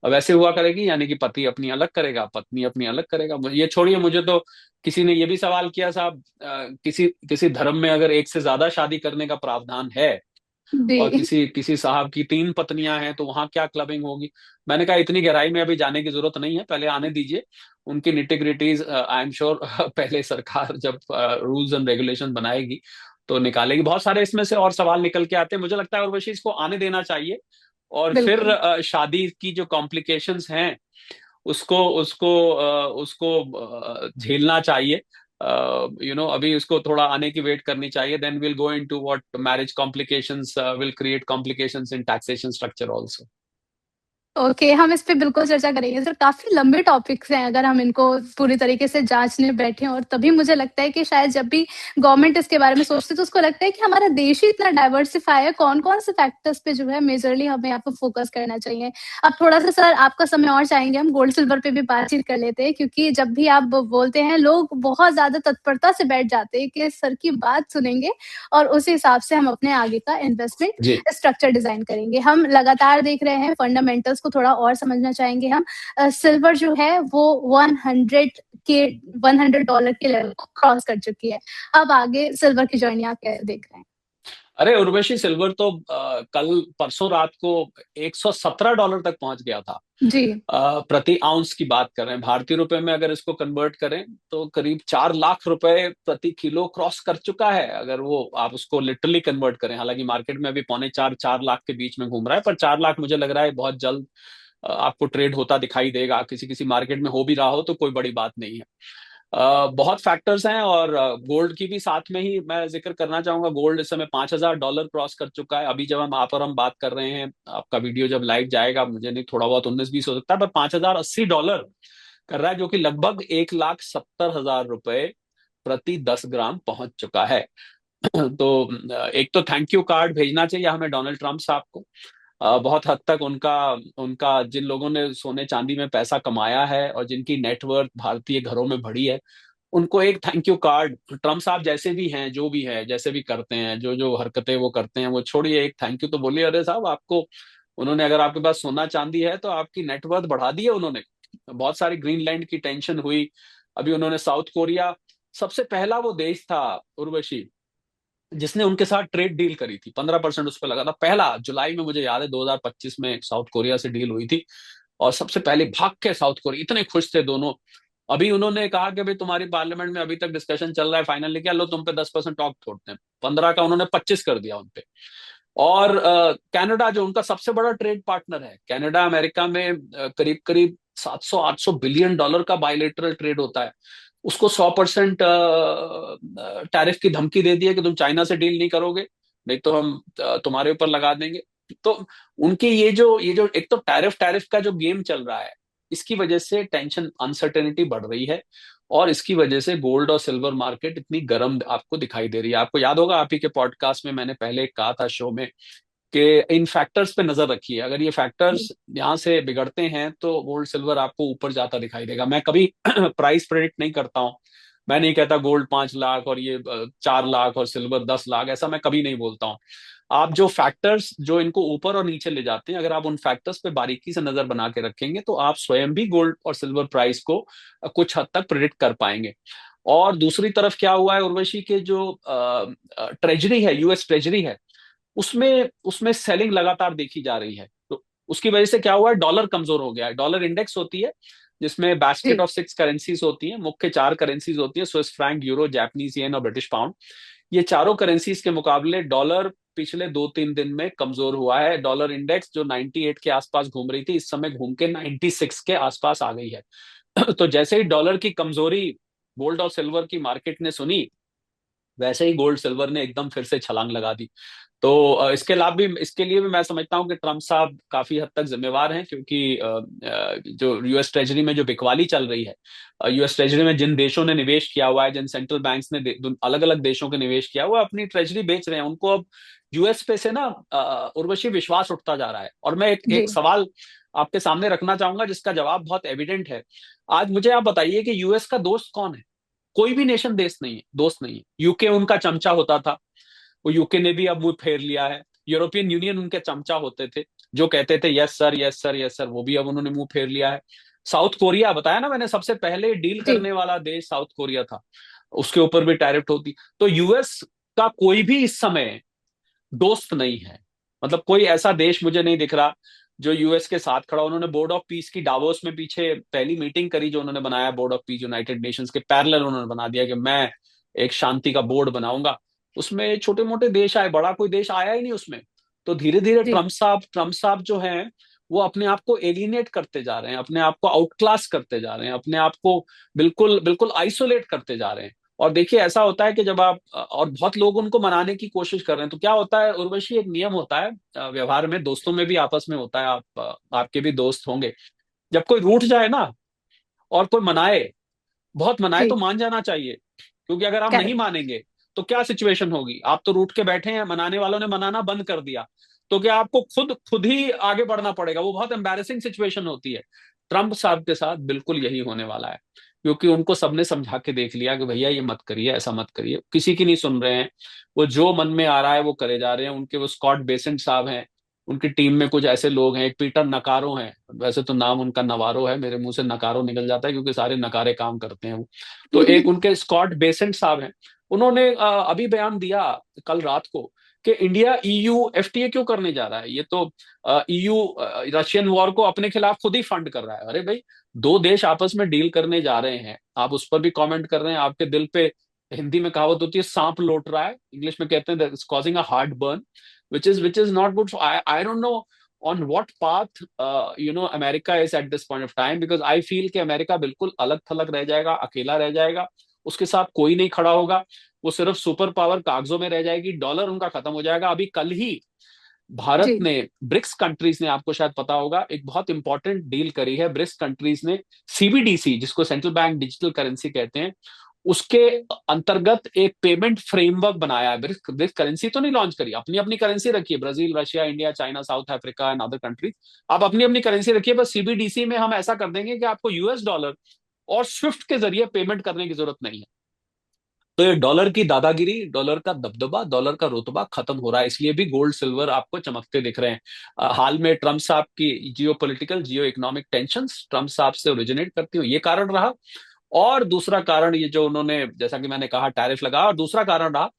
वैसे हुआ करेगी, यानी कि पति अपनी अलग करेगा, पत्नी अपनी अलग करेगा। ये छोड़िए, मुझे तो किसी ने ये भी सवाल किया, साहब किसी किसी धर्म में अगर एक से ज्यादा शादी करने का प्रावधान है और जी, किसी किसी साहब की 3 पत्नियां हैं, तो वहां क्या क्लबिंग होगी। मैंने कहा इतनी गहराई में अभी जाने की जरूरत नहीं है, पहले आने दीजिए उनकी निटिग्रिटीज। आई एम श्योर पहले सरकार जब रूल्स एंड रेगुलेशन बनाएगी तो निकालेगी। बहुत सारे इसमें से और सवाल निकल के आते हैं, मुझे लगता है उर्वशी इसको आने देना चाहिए। और फिर बिल्कुल। शादी की जो कॉम्प्लिकेशंस हैं उसको उसको उसको झेलना चाहिए। अभी उसको थोड़ा आने की वेट करनी चाहिए। Then will go into what marriage complications will create complications in taxation structure also. Okay, हम इस पे बिल्कुल चर्चा करेंगे सर, काफ़ी लंबे टॉपिक्स हैं अगर हम इनको पूरी तरीके से जाँचने बैठें और तभी मुझे लगता है कि शायद जब भी गवर्नमेंट इसके बारे में सोचती है तो उसको लगता है कि हमारा देश ही इतना डाइवर्सिफ़ाई है, कौन-कौन से फैक्टर्स पे जो है मेजरली हमें यहाँ पे फ़ोकस करना चाहिए। अब थोड़ा-सा सर आपका समय और चाहेंगे हम गोल्ड सिल्वर पे भी बातचीत कर लेते हैं, क्योंकि जब भी आप बोलते हैं लोग बहुत ज़्यादा तत्परता से बैठ जाते हैं कि सर की बात सुनेंगे और उसी हिसाब से हम अपने आगे का इन्वेस्टमेंट जी। स्ट्रक्चर डिज़ाइन करेंगे। हम लगातार देख रहे हैं फंडामेंटल्स को थोड़ा और समझना चाहेंगे हम। सिल्वर जो है वो 100 के $100 के लेवल को क्रॉस कर चुकी है। अब आगे सिल्वर की जर्नी आप क्या देख रहे हैं? अरे उर्वशी, सिल्वर तो कल परसों रात को $117 तक पहुंच गया था। जी, प्रति आउंस की बात कर रहे हैं, भारतीय रुपए में अगर इसको कन्वर्ट करें तो करीब 4 लाख रुपए प्रति किलो क्रॉस कर चुका है, अगर वो आप उसको लिटरली कन्वर्ट करें। हालांकि मार्केट में अभी 3.25 4 लाख के बीच में घूम रहा है, पर 4 लाख मुझे लग रहा है बहुत जल्द आपको ट्रेड होता दिखाई देगा। किसी किसी मार्केट में हो भी रहा हो तो कोई बड़ी बात नहीं है। बहुत फैक्टर्स हैं, और गोल्ड की भी साथ में ही मैं जिक्र करना चाहूंगा। गोल्ड इस समय $5,000 क्रॉस कर चुका है। अभी जब हम आप और हम बात कर रहे हैं, आपका वीडियो जब लाइव जाएगा, मुझे नहीं, थोड़ा बहुत 19-20 हो सकता है, पर $5,080 कर रहा है, जो कि लगभग $1,70,000 प्रति 10 ग्राम पहुंच चुका है। तो एक तो थैंक यू कार्ड भेजना चाहिए हमें डोनाल्ड ट्रंप साहब को। बहुत हद तक उनका उनका जिन लोगों ने सोने चांदी में पैसा कमाया है और जिनकी नेटवर्थ भारतीय घरों में भरी है, उनको एक थैंक यू कार्ड, ट्रम्प साहब जैसे भी हैं, जो भी है, जैसे भी करते हैं, जो जो हरकतें वो करते हैं, वो छोड़िए, एक थैंक यू तो बोलिए। अरे साहब, आपको उन्होंने, अगर आपके पास सोना चांदी है तो आपकी नेटवर्थ बढ़ा दी है उन्होंने। बहुत सारी ग्रीनलैंड की टेंशन हुई। अभी उन्होंने साउथ कोरिया, सबसे पहला वो देश था, उर्वशी, जिसने उनके साथ ट्रेड डील करी थी। 15% उस पर लगा था, पहला जुलाई में, मुझे याद है 2025 में साउथ कोरिया से डील हुई थी। और सबसे पहले भाग के साउथ कोरिया, इतने खुश थे दोनों। अभी उन्होंने कहा कि भाई तुम्हारी पार्लियामेंट में अभी तक डिस्कशन चल रहा है, फाइनली क्या, लो तुम पे 10% ऑफ छोड़ते हैं। 15 का उन्होंने 25 कर दिया उनपे। और कनाडा, जो उनका सबसे बड़ा ट्रेड पार्टनर है, कनाडा अमेरिका में करीब करीब 700-800 बिलियन डॉलर का बायलेटरल ट्रेड होता है। उसको 100% टैरिफ की धमकी दे दी है कि तुम चाइना से डील नहीं करोगे, नहीं तो हम तुम्हारे ऊपर लगा देंगे। तो उनकी ये जो एक तो टैरिफ टैरिफ का जो गेम चल रहा है, इसकी वजह से टेंशन, अनसर्टेनिटी बढ़ रही है। और इसकी वजह से गोल्ड और सिल्वर मार्केट इतनी गर्म आपको दिखाई दे रही है। आपको याद होगा, आप ही के पॉडकास्ट में मैंने पहले कहा था शो में, कि इन फैक्टर्स पे नजर रखिए। अगर ये फैक्टर्स यहाँ से बिगड़ते हैं तो गोल्ड सिल्वर आपको ऊपर जाता दिखाई देगा। मैं कभी प्राइस प्रेडिक्ट नहीं करता हूँ। मैं नहीं कहता गोल्ड 5 लाख और ये 4 लाख और सिल्वर 10 लाख, ऐसा मैं कभी नहीं बोलता हूँ। आप जो फैक्टर्स जो इनको ऊपर और नीचे ले जाते हैं, अगर आप उन फैक्टर्स पे बारीकी से नजर बना के रखेंगे, तो आप स्वयं भी गोल्ड और सिल्वर प्राइस को कुछ हद तक प्रिडिक्ट कर पाएंगे। और दूसरी तरफ क्या हुआ है उर्वशी, के जो ट्रेजरी है, यूएस ट्रेजरी है, उसमें उसमें सेलिंग लगातार देखी जा रही है। तो उसकी वजह से क्या हुआ है, डॉलर कमजोर हो गया है। डॉलर इंडेक्स होती है जिसमें बास्केट जी ऑफ 6 करेंसीज होती हैं, मुख्य 4 करेंसीज होती हैं, Swiss franc, euro, Japanese yen और ब्रिटिश पाउंड। ये चारों करेंसीज के मुकाबले डॉलर पिछले 2-3 दिन में कमजोर हुआ है। डॉलर इंडेक्स जो 98 के आसपास घूम रही थी, इस समय घूम के 96 के आसपास आ गई है। तो जैसे ही डॉलर की कमजोरी गोल्ड और सिल्वर की मार्केट ने सुनी, वैसे ही गोल्ड सिल्वर ने एकदम फिर से छलांग लगा दी। तो इसके लिए भी मैं समझता हूं कि ट्रम्प साहब काफी हद तक जिम्मेवार हैं, क्योंकि जो यूएस ट्रेजरी में जो बिकवाली चल रही है, यूएस ट्रेजरी में जिन देशों ने निवेश किया हुआ है, जिन सेंट्रल बैंक्स ने अलग अलग देशों के निवेश किया हुआ है, अपनी ट्रेजरी बेच रहे हैं। उनको अब यूएस पे से ना उर्वशी विश्वास उठता जा रहा है। और मैं जी एक सवाल आपके सामने रखना चाहूंगा जिसका जवाब बहुत एविडेंट है। आज मुझे आप बताइए कि यूएस का दोस्त कौन है? कोई भी नेशन देश नहीं है, दोस्त नहीं है। यूके उनका चमचा होता था, वो यूके ने भी अब मुंह फेर लिया है। यूरोपियन यूनियन उनके चमचा होते थे, जो कहते थे yes sir, yes sir, yes sir, वो भी अब उन्होंने मुंह फेर लिया है। साउथ कोरिया, बताया ना मैंने, सबसे पहले डील जी करने वाला देश साउथ कोरिया था, उसके ऊपर भी टैरिफ होती। तो यूएस का कोई भी इस समय दोस्त नहीं है। मतलब कोई ऐसा देश मुझे नहीं दिख रहा जो यूएस के साथ खड़ा। उन्होंने बोर्ड ऑफ पीस की डावोस में पीछे पहली मीटिंग करी, जो उन्होंने बनाया board of peace United Nations के पैरेलल, उन्होंने बना दिया कि मैं एक शांति का बोर्ड बनाऊंगा। उसमें छोटे मोटे देश आए, बड़ा कोई देश आया ही नहीं उसमें। तो धीरे धीरे जी ट्रम्प साहब जो हैं, वो अपने आप को एलिनेट करते जा रहे हैं, अपने आप को आउटक्लास करते जा रहे हैं, अपने आप को बिल्कुल बिल्कुल आइसोलेट करते जा रहे हैं। और देखिए, ऐसा होता है कि जब आप, और बहुत लोग उनको मनाने की कोशिश कर रहे हैं, तो क्या होता है उर्वशी, एक नियम होता है व्यवहार में, दोस्तों में भी, आपस में होता है, आपके भी दोस्त होंगे। जब कोई रूठ जाए ना, और कोई मनाए, बहुत मनाए, जी तो मान जाना चाहिए। क्योंकि अगर आप नहीं करेक्ट मानेंगे तो क्या सिचुएशन होगी, आप तो रूठ के बैठे हैं, मनाने वालों ने मनाना बंद कर दिया, तो क्या आपको खुद खुद ही आगे बढ़ना पड़ेगा। वो बहुत एम्बैरेसिंग सिचुएशन होती है। ट्रंप साहब के साथ बिल्कुल यही होने वाला है, क्योंकि उनको सबने समझा के देख लिया कि भैया ये मत करिए, ऐसा मत करिए, किसी की नहीं सुन रहे हैं। वो जो मन में आ रहा है वो करे जा रहे हैं। उनके वो स्कॉट बेसेंट साहब हैं, उनकी टीम में कुछ ऐसे लोग हैं, एक पीटर नकारो हैं, वैसे तो नाम उनका नवारो है, मेरे मुंह से नकारो निकल जाता है क्योंकि सारे नकारे काम करते हैं वो। तो एक उनके स्कॉट बेसेंट साहब हैं, उन्होंने अभी बयान दिया कल रात को कि इंडिया ईयू एफटीए क्यों करने जा रहा है। ये तो ईयू रशियन वॉर को अपने खिलाफ खुद ही फंड कर रहा है। अरे भाई, दो देश आपस में डील करने जा रहे हैं, आप उस पर भी कमेंट कर रहे हैं। आपके दिल पे, हिंदी में कहावत होती है, सांप लौट रहा है, इंग्लिश में कहते हैं causing a heart burn, which is not good. I don't know, on what path America is at this point of time, because I feel कि अमेरिका बिल्कुल अलग थलग रह जाएगा, अकेला रह जाएगा, उसके साथ कोई नहीं खड़ा होगा, वो सिर्फ सुपर पावर कागजों में रह जाएगी, डॉलर उनका खत्म हो जाएगा। अभी कल ही भारत जी, ने, ब्रिक्स कंट्रीज ने, आपको शायद पता होगा, एक बहुत इंपॉर्टेंट डील करी है। ब्रिक्स कंट्रीज ने सीबीडीसी, जिसको सेंट्रल बैंक डिजिटल करेंसी कहते हैं, उसके अंतर्गत एक पेमेंट फ्रेमवर्क बनाया है। ब्रिक्स ब्रिक्स करेंसी तो नहीं लॉन्च करी, अपनी अपनी करेंसी रखी है, Brazil, Russia, India, China, south Africa and other countries, आप अपनी अपनी करेंसी रखिए, बस सीबीडीसी में हम ऐसा कर देंगे कि आपको यूएस डॉलर और स्विफ्ट के जरिए पेमेंट करने की जरूरत नहीं है। तो ये डॉलर की दादागिरी, डॉलर का दबदबा, डॉलर का रुतबा खत्म हो रहा है, इसलिए भी गोल्ड सिल्वर आपको चमकते दिख रहे हैं। हाल में ट्रम्प साहब की जियो पॉलिटिकल, जियो इकोनॉमिक टेंशन ट्रम्प साहब से ओरिजिनेट करती हो, ये कारण रहा। और दूसरा कारण ये जो उन्होंने, जैसा कि मैंने कहा, टैरिफ लगा। और दूसरा कारण रहा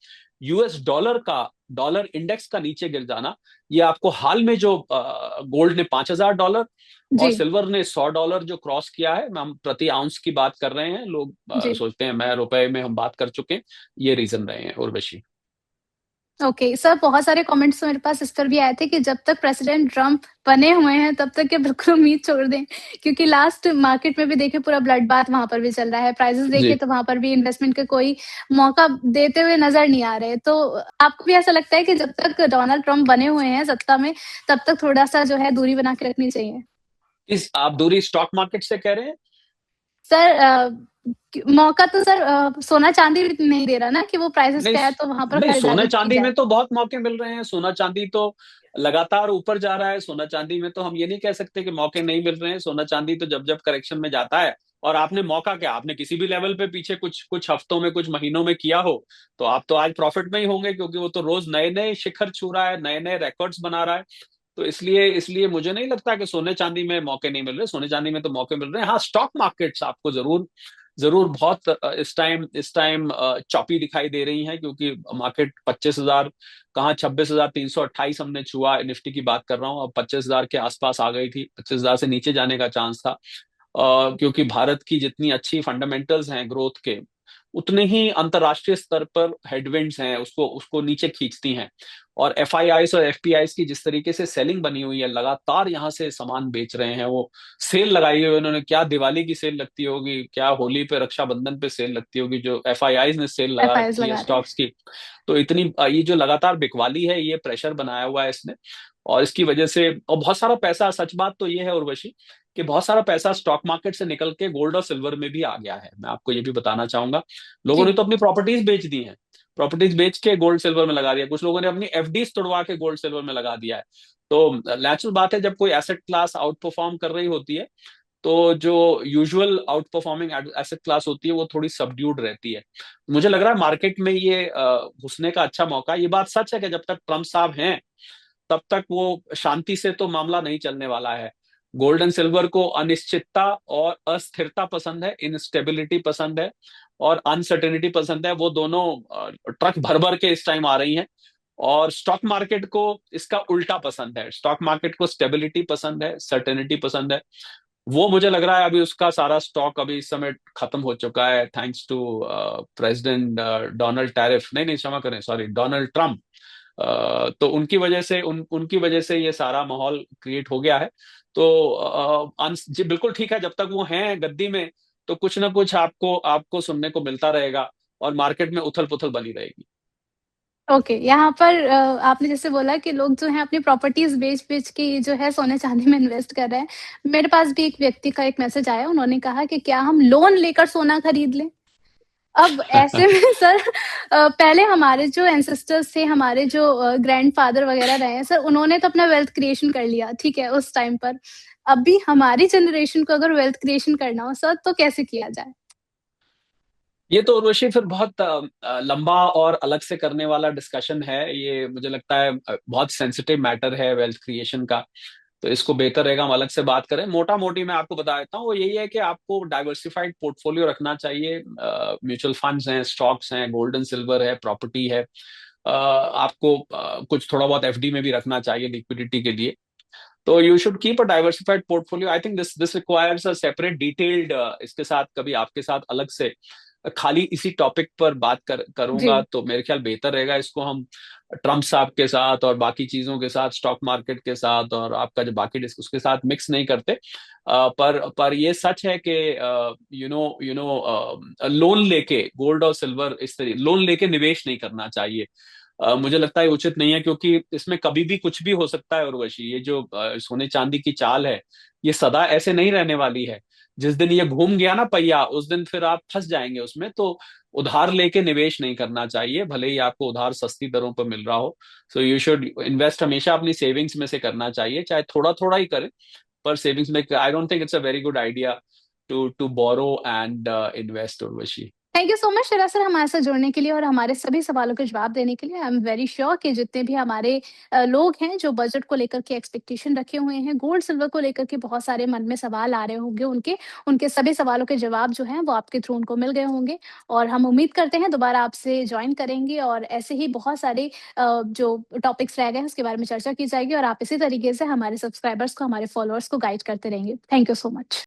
यूएस डॉलर का, डॉलर इंडेक्स का नीचे गिर जाना। ये आपको हाल में जो गोल्ड ने $5,000 और जी, सिल्वर ने $100 जो क्रॉस किया है, हम प्रति आउंस की बात कर रहे हैं, लोग जी। सोचते हैं मैं रुपए में हम बात कर चुके हैं, ये रीजन रहे हैं उर्वशी। ओके सर, बहुत सारे कमेंट्स मेरे पास इस पर भी आए थे कि जब तक प्रेसिडेंट ट्रम्प बने हुए हैं तब तक के बिल्कुल उम्मीद छोड़ दें, क्योंकि लास्ट मार्केट में भी देखें पूरा ब्लड बाथ वहां पर भी चल रहा है, प्राइसेस देखें जी, तो वहां पर भी इन्वेस्टमेंट के कोई मौका देते हुए नजर नहीं आ रहे। तो आपको भी ऐसा लगता है कि जब तक डोनाल्ड ट्रम्प बने हुए हैं सत्ता में तब तक थोड़ा सा जो है दूरी बना के रखनी चाहिए? इस आप दूरी स्टॉक मार्केट से कह रहे हैं? सर मौका तो सर सोना चांदी भी नहीं दे रहा ना कि वो प्राइसेस नहीं, पे है तो वहां पर नहीं, सोना खरीदारी की चांदी जाए। में तो बहुत मौके मिल रहे हैं, सोना चांदी तो लगातार ऊपर जा रहा है। सोना चांदी में तो हम ये नहीं कह सकते कि मौके नहीं मिल रहे हैं। सोना चांदी तो जब जब करेक्शन में जाता है, और आपने मौका क्या, आपने किसी भी लेवल पे पीछे कुछ कुछ हफ्तों में, कुछ महीनों में किया हो, तो आप तो आज प्रॉफिट में ही होंगे, क्योंकि वो तो रोज नए नए शिखर छू रहा है, नए नए रिकॉर्ड्स बना रहा है। तो इसलिए इसलिए मुझे नहीं लगता कि सोने चांदी में मौके नहीं मिल रहे, सोने चांदी में तो मौके मिल रहे हैं। हाँ, स्टॉक मार्केट्स आपको जरूर जरूर बहुत इस टाइम चॉपी दिखाई दे रही हैं, क्योंकि मार्केट 25,000 कहाँ, 26,328 हमने छुआ, निफ्टी की बात कर रहा हूँ, अब 25,000 के आसपास आ गई थी, 25,000 से नीचे जाने का चांस था। क्योंकि भारत की जितनी अच्छी फंडामेंटल्स हैं ग्रोथ के, उतने ही अंतर्राष्ट्रीय स्तर पर हेडविंड्स हैं, उसको उसको नीचे खींचती हैं। और एफआईआईस और एफपीआईस की जिस तरीके से सेलिंग बनी हुई है, लगातार यहाँ से सामान बेच रहे हैं वो। सेल लगाई हुई उन्होंने, क्या दिवाली की सेल लगती होगी, क्या होली पे, रक्षाबंधन पे सेल लगती होगी, जो एफआईआईस ने सेल लगा एफआईआर रखी है लगा रहे हैं। स्टॉक्स की। तो इतनी ये जो लगातार बिकवाली है, ये प्रेशर बनाया हुआ है इसने। और इसकी वजह से, और बहुत सारा पैसा, सच बात तो ये है उर्वशी, कि बहुत सारा पैसा स्टॉक मार्केट से निकल के गोल्ड और सिल्वर में भी आ गया है। मैं आपको ये भी बताना चाहूंगा, लोगों ने जी, तो अपनी प्रॉपर्टीज बेच दी हैं, प्रॉपर्टीज बेच के गोल्ड सिल्वर में लगा दिया, कुछ लोगों ने अपनी एफडीज तोड़वा के गोल्ड सिल्वर में लगा दिया है। तो नेचुरल बात है, जब कोई एसेट क्लास आउट परफॉर्म कर रही होती है, तो जो usual out performing asset class होती है, वो थोड़ी सबड्यूड रहती है। मुझे लग रहा है मार्केट में ये घुसने का अच्छा मौका है। ये बात सच है कि जब तक ट्रम्प साहब हैं, तब तक वो शांति से तो मामला नहीं चलने वाला है। गोल्ड एंड सिल्वर को अनिश्चितता और अस्थिरता पसंद है, इनस्टेबिलिटी पसंद है, और अनसर्टेनिटी पसंद है। वो दोनों ट्रक भर भर के इस टाइम आ रही हैं। और स्टॉक मार्केट को इसका उल्टा पसंद है, स्टॉक मार्केट को स्टेबिलिटी पसंद है, सर्टेनिटी पसंद है। वो मुझे लग रहा है अभी उसका सारा स्टॉक अभी इस समय खत्म हो चुका है, thanks to President Donald tariff, नहीं नहीं, क्षमा करें, सॉरी, डोनाल्ड ट्रम्प। तो उनकी वजह से, उनकी वजह से ये सारा माहौल क्रिएट हो गया है। तो जी बिल्कुल ठीक है, जब तक वो हैं गद्दी में, तो कुछ ना कुछ आपको आपको सुनने को मिलता रहेगा, और मार्केट में उथल पुथल बनी रहेगी। ओके। यहाँ पर आपने जैसे बोला कि लोग जो हैं अपनी प्रॉपर्टीज़ बेच-बेच के ये जो है सोने-चांदी में इन्वेस्ट कर रहे हैं। मेरे पास भी एक व्यक्ति का एक मैसेज आया, उन्होंने कहा कि क्या हम लोन लेकर सोना खरीद लें? अब ऐसे में सर पहले हमारे जो एंसेस्टर्स थे, हमारे जो ग्रैंडफ़ादर वग़ैरह रहे हैं सर, उन्होंने तो अपना वेल्थ क्रिएशन कर लिया, ठीक है, उस टाइम पर। अभी हमारी जनरेशन को अगर वेल्थ क्रिएशन करना हो सर, तो कैसे किया जाए? ये तो उर्वशी फिर बहुत लंबा और अलग से करने वाला डिस्कशन है। ये मुझे लगता है बहुत सेंसिटिव मैटर है वेल्थ क्रिएशन का। तो इसको बेहतर रहेगा हम अलग से बात करें। मोटा मोटी मैं आपको बता देता हूँ, वो यही है कि आपको डाइवर्सिफाइड पोर्टफोलियो रखना चाहिए। म्यूचुअल फंड्स हैं, स्टॉक्स हैं, गोल्ड एंड सिल्वर है, प्रॉपर्टी है। आपको कुछ थोड़ा बहुत एफडी में भी रखना चाहिए लिक्विडिटी के लिए। तो you should keep a diversified portfolio. I think this this requires a separate detailed, इसके साथ कभी आपके साथ अलग से खाली इसी टॉपिक पर बात करूंगा जी। तो मेरे ख्याल बेहतर रहेगा। इसको हम ट्रम्प साहब के साथ और बाकी चीजों के साथ, स्टॉक मार्केट के साथ और आपका जो बाकी उसके साथ मिक्स नहीं करते। पर ये सच है कि लोन लेके गोल्ड और सिल्वर, इस तरीके लोन लेके निवेश नहीं करना चाहिए। मुझे लगता है उचित नहीं है, क्योंकि इसमें कभी भी कुछ भी हो सकता है। उर्वशी, ये जो सोने चांदी की चाल है, ये सदा ऐसे नहीं रहने वाली है। जिस दिन ये घूम गया ना पहिया, उस दिन फिर आप फंस जाएंगे उसमें। तो उधार लेके निवेश नहीं करना चाहिए, भले ही आपको उधार सस्ती दरों पर मिल रहा हो। सो यू शुड इन्वेस्ट हमेशा अपनी सेविंग्स में से करना चाहिए, चाहे थोड़ा थोड़ा ही करें, पर सेविंग्स में। I don't think it's a very good idea to borrow and invest, Urvashi. Thank you so much Shira sir हमारे साथ जुड़ने के लिए और हमारे सभी सवालों के जवाब देने के लिए। आई एम वेरी श्योर कि जितने भी हमारे लोग हैं जो बजट को लेकर के एक्सपेक्टेशन रखे हुए हैं, गोल्ड सिल्वर को लेकर के बहुत सारे मन में सवाल आ रहे होंगे उनके, उनके सभी सवालों के जवाब जो हैं वो आपके थ्रू उनको मिल गए होंगे। और हम उम्मीद करते हैं दोबारा आपसे जॉइन करेंगे और ऐसे ही बहुत सारे जो टॉपिक्स रह गए हैं उसके बारे में चर्चा की जाएगी और आप इसी तरीके से हमारे सब्सक्राइबर्स को, हमारे फॉलोअर्स को गाइड करते रहेंगे। Thank you so much.